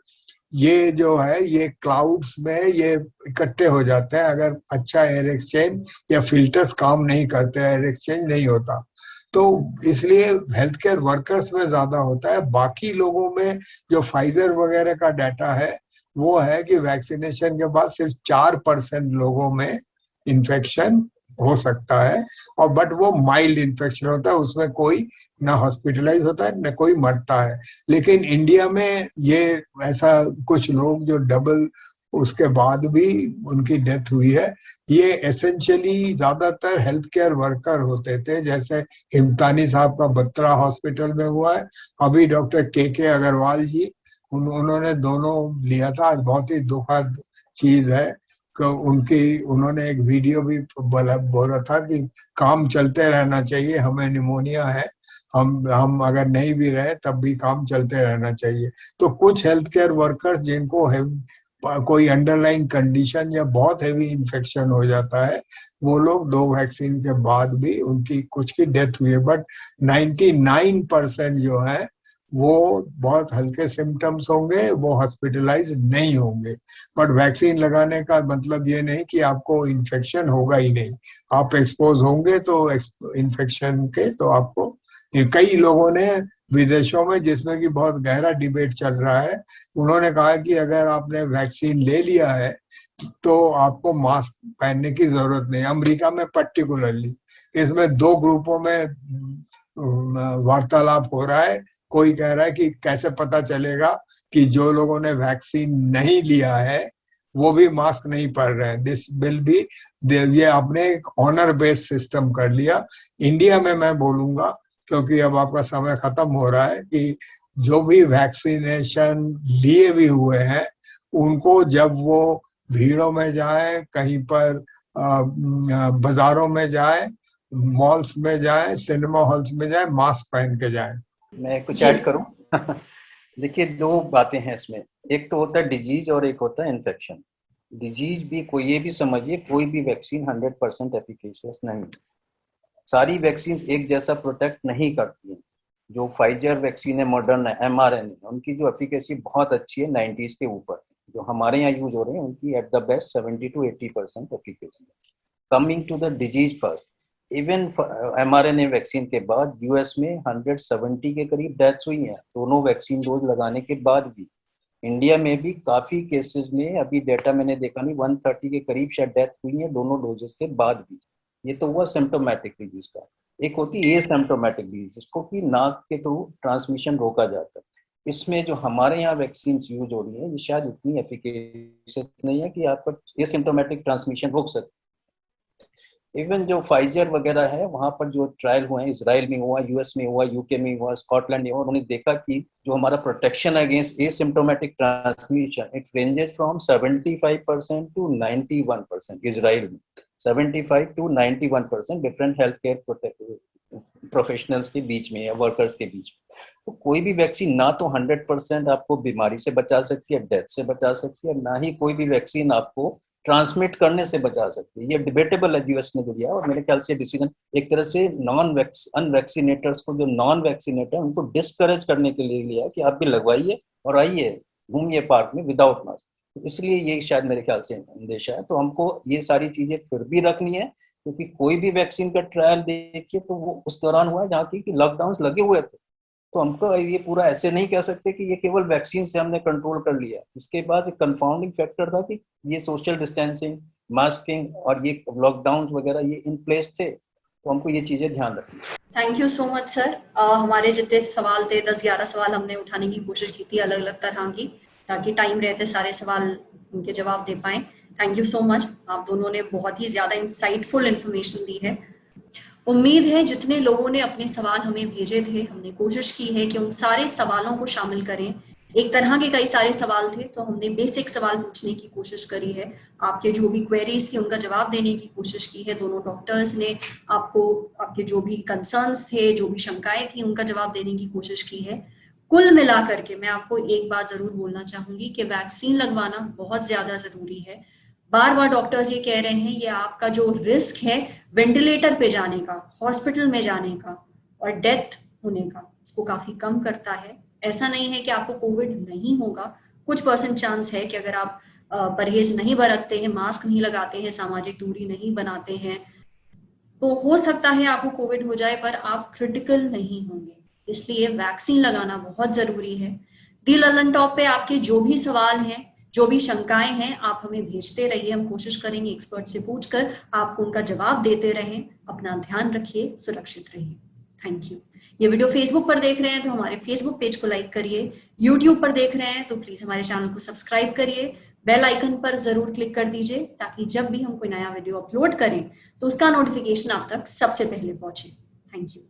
ये जो है ये क्लाउड्स में ये इकट्ठे हो जाते हैं। अगर अच्छा एयर एक्सचेंज या फिल्टर्स काम नहीं करते, एयर एक्सचेंज नहीं होता, तो इसलिए हेल्थ केयर वर्कर्स में ज्यादा होता है। बाकी लोगों में जो फाइजर वगैरह का डाटा है वो है कि वैक्सीनेशन के बाद सिर्फ 4% लोगों में इन्फेक्शन हो सकता है, और बट वो माइल्ड इन्फेक्शन होता है, उसमें कोई ना हॉस्पिटलाइज होता है ना कोई मरता है। लेकिन इंडिया में ये ऐसा कुछ लोग जो डबल उसके बाद भी उनकी डेथ हुई है, ये एसेंशियली ज्यादातर हेल्थ केयर वर्कर होते थे। जैसे हिमतानी साहब का बत्रा हॉस्पिटल में हुआ है, अभी डॉक्टर के अग्रवाल जी उन्होंने दोनों लिया था। आज बहुत ही दुखद चीज है कि उन्होंने एक वीडियो भी बोला था कि काम चलते रहना चाहिए, हमें निमोनिया है, हम अगर नहीं भी रहे तब भी काम चलते रहना चाहिए। तो कुछ हेल्थ केयर वर्कर्स जिनको कोई अंडरलाइन कंडीशन या बहुत हेवी इन्फेक्शन हो जाता है, वो लोग 2 वैक्सीन के बाद भी उनकी कुछ की डेथ हुई है, बट 99% जो है वो बहुत हल्के सिम्टम्स होंगे, वो हॉस्पिटलाइज नहीं होंगे। बट वैक्सीन लगाने का मतलब ये नहीं कि आपको इन्फेक्शन होगा ही नहीं, आप एक्सपोज होंगे तो इन्फेक्शन के, तो आपको कई लोगों ने विदेशों में, जिसमें कि बहुत गहरा डिबेट चल रहा है, उन्होंने कहा कि अगर आपने वैक्सीन ले लिया है तो आपको मास्क पहनने की जरूरत नहीं। अमेरिका में पर्टिकुलरली इसमें 2 ग्रुपों में वार्तालाप हो रहा है। कोई कह रहा है कि कैसे पता चलेगा कि जो लोगों ने वैक्सीन नहीं लिया है वो भी मास्क नहीं पहन रहे हैं। दिस विल बी, ये आपने एक ऑनर बेस्ड सिस्टम कर लिया। इंडिया में मैं बोलूंगा, क्योंकि अब आपका समय खत्म हो रहा है, कि जो भी वैक्सीनेशन लिए भी हुए हैं उनको जब वो भीड़ों में जाए, कहीं पर बाजारों में जाए, मॉल्स में जाए, सिनेमा हॉल्स में जाए, मास्क पहन के जाए। मैं कुछ ऐड करूं? देखिए, दो बातें हैं इसमें। एक तो होता है डिजीज और एक होता है इन्फेक्शन। डिजीज भी कोई, ये भी समझिए, कोई भी वैक्सीन 100% एफिकेशियस नहीं। सारी वैक्सीन एक जैसा प्रोटेक्ट नहीं करती हैं। जो फाइजर वैक्सीन है, मॉडर्न है, mRNA, उनकी जो एफिकेसी बहुत अच्छी है, 90s के ऊपर। जो हमारे यहाँ यूज हो रहे हैं उनकी at the best 70 to 80% efficacy है। Coming to the disease first, even mRNA vaccine के बाद यूएस में 170 के करीब डेथ्स हुई हैं, दोनों वैक्सीन डोज लगाने के बाद भी। इंडिया में भी काफी केसेस में, अभी डेटा मैंने देखा नहीं, 130 के करीब शायद डेथ हुई है दोनों डोजेस के बाद भी। ये तो हुआ सिम्टोमेटिक डिजीज का। एक होती है एसिम्प्टोमेटिक डिजीज, जिसको कि नाक के थ्रू ट्रांसमिशन रोका जाता है। इसमें जो हमारे यहाँ वैक्सीन यूज हो रही है, ये शायद इतनी एफिकेशियस नहीं है कि आपका एसिम्प्टोमेटिक ट्रांसमिशन रोक सके। इवन जो फाइजर वगैरह है, वहां पर जो ट्रायल हुए हैं, इसराइल में हुआ, यूएस में हुआ, यूके में हुआ, स्कॉटलैंड में हुआ, उन्होंने देखा कि जो हमारा protection against asymptomatic transmission, it ranges from 75% to 91%। Israel में 75 to 91% different health care professionals के बीच में या वर्कर्स के बीच में। तो कोई भी वैक्सीन ना तो 100% आपको बीमारी से बचा सकती है, डेथ से बचा सकती है, ना ही कोई भी वैक्सीन आपको ट्रांसमिट करने से बचा सकती है। ये डिबेटेबल है यूएस ने जो लिया, और मेरे ख्याल से डिसीजन एक तरह से अनवैक्सीनेटर्स को, जो नॉन वैक्सीनेटर, उनको डिस्करेज करने के लिए लिया कि आप भी लगवाइए और आइए, घूमिए पार्क में विदाउट मास्क। इसलिए ये शायद मेरे ख्याल से अंदेशा है। तो हमको ये सारी चीजें फिर भी रखनी है, क्योंकि कोई भी वैक्सीन का ट्रायल देखिए तो वो उस दौरान हुआ है जहाँ की लॉकडाउन लगे हुए थे। तो हमको ये पूरा ऐसे नहीं कह सकते कि ये केवल वैक्सीन से हमने कंट्रोल कर लिया। इसके बाद एक कंफाउंडिंग फैक्टर था कि ये सोशल डिस्टेंसिंग, मास्किंग और ये लॉकडाउन वगैरह ये इन प्लेस थे। तो हमको ये चीजें ध्यान रखनी। Thank you so much sir. हमारे जितने सवाल थे, 10-11 सवाल हमने उठाने की कोशिश की थी अलग अलग तरह की, ताकि टाइम रहते सारे सवाल उनके जवाब दे पाए। Thank you so much. आप दोनों ने बहुत ही ज्यादा इंसाइटफुल इंफॉर्मेशन दी है। उम्मीद है जितने लोगों ने अपने सवाल हमें भेजे थे, हमने कोशिश की है कि उन सारे सवालों को शामिल करें। एक तरह के कई सारे सवाल थे, तो हमने बेसिक सवाल पूछने की कोशिश करी है। आपके जो भी क्वेरीज थी उनका जवाब देने की कोशिश की है। दोनों डॉक्टर्स ने आपको आपके जो भी कंसर्न्स थे, जो भी शंकाएं थी, उनका जवाब देने की कोशिश की है। कुल मिलाकर के मैं आपको एक बात जरूर बोलना चाहूंगी कि वैक्सीन लगवाना बहुत ज्यादा जरूरी है। बार बार डॉक्टर्स ये कह रहे हैं, ये आपका जो रिस्क है वेंटिलेटर पे जाने का, हॉस्पिटल में जाने का और डेथ होने का, उसको काफी कम करता है। ऐसा नहीं है कि आपको कोविड नहीं होगा, कुछ % चांस है कि अगर आप परहेज नहीं बरतते हैं, मास्क नहीं लगाते हैं, सामाजिक दूरी नहीं बनाते हैं, तो हो सकता है आपको कोविड हो जाए, पर आप क्रिटिकल नहीं होंगे। इसलिए वैक्सीन लगाना बहुत जरूरी है। दी ललन टॉप पे आपके जो भी सवाल हैं, जो भी शंकाएं हैं, आप हमें भेजते रहिए। हम कोशिश करेंगे एक्सपर्ट से पूछकर आपको उनका जवाब देते रहें। अपना ध्यान रखिए, सुरक्षित रहिए। Thank you. ये वीडियो फेसबुक पर देख रहे हैं तो हमारे फेसबुक पेज को लाइक करिए। यूट्यूब पर देख रहे हैं तो प्लीज हमारे चैनल को सब्सक्राइब करिए। बेल आइकन पर जरूर क्लिक कर दीजिए, ताकि जब भी हम कोई नया वीडियो अपलोड करें तो उसका नोटिफिकेशन आप तक सबसे पहले पहुंचे। Thank you.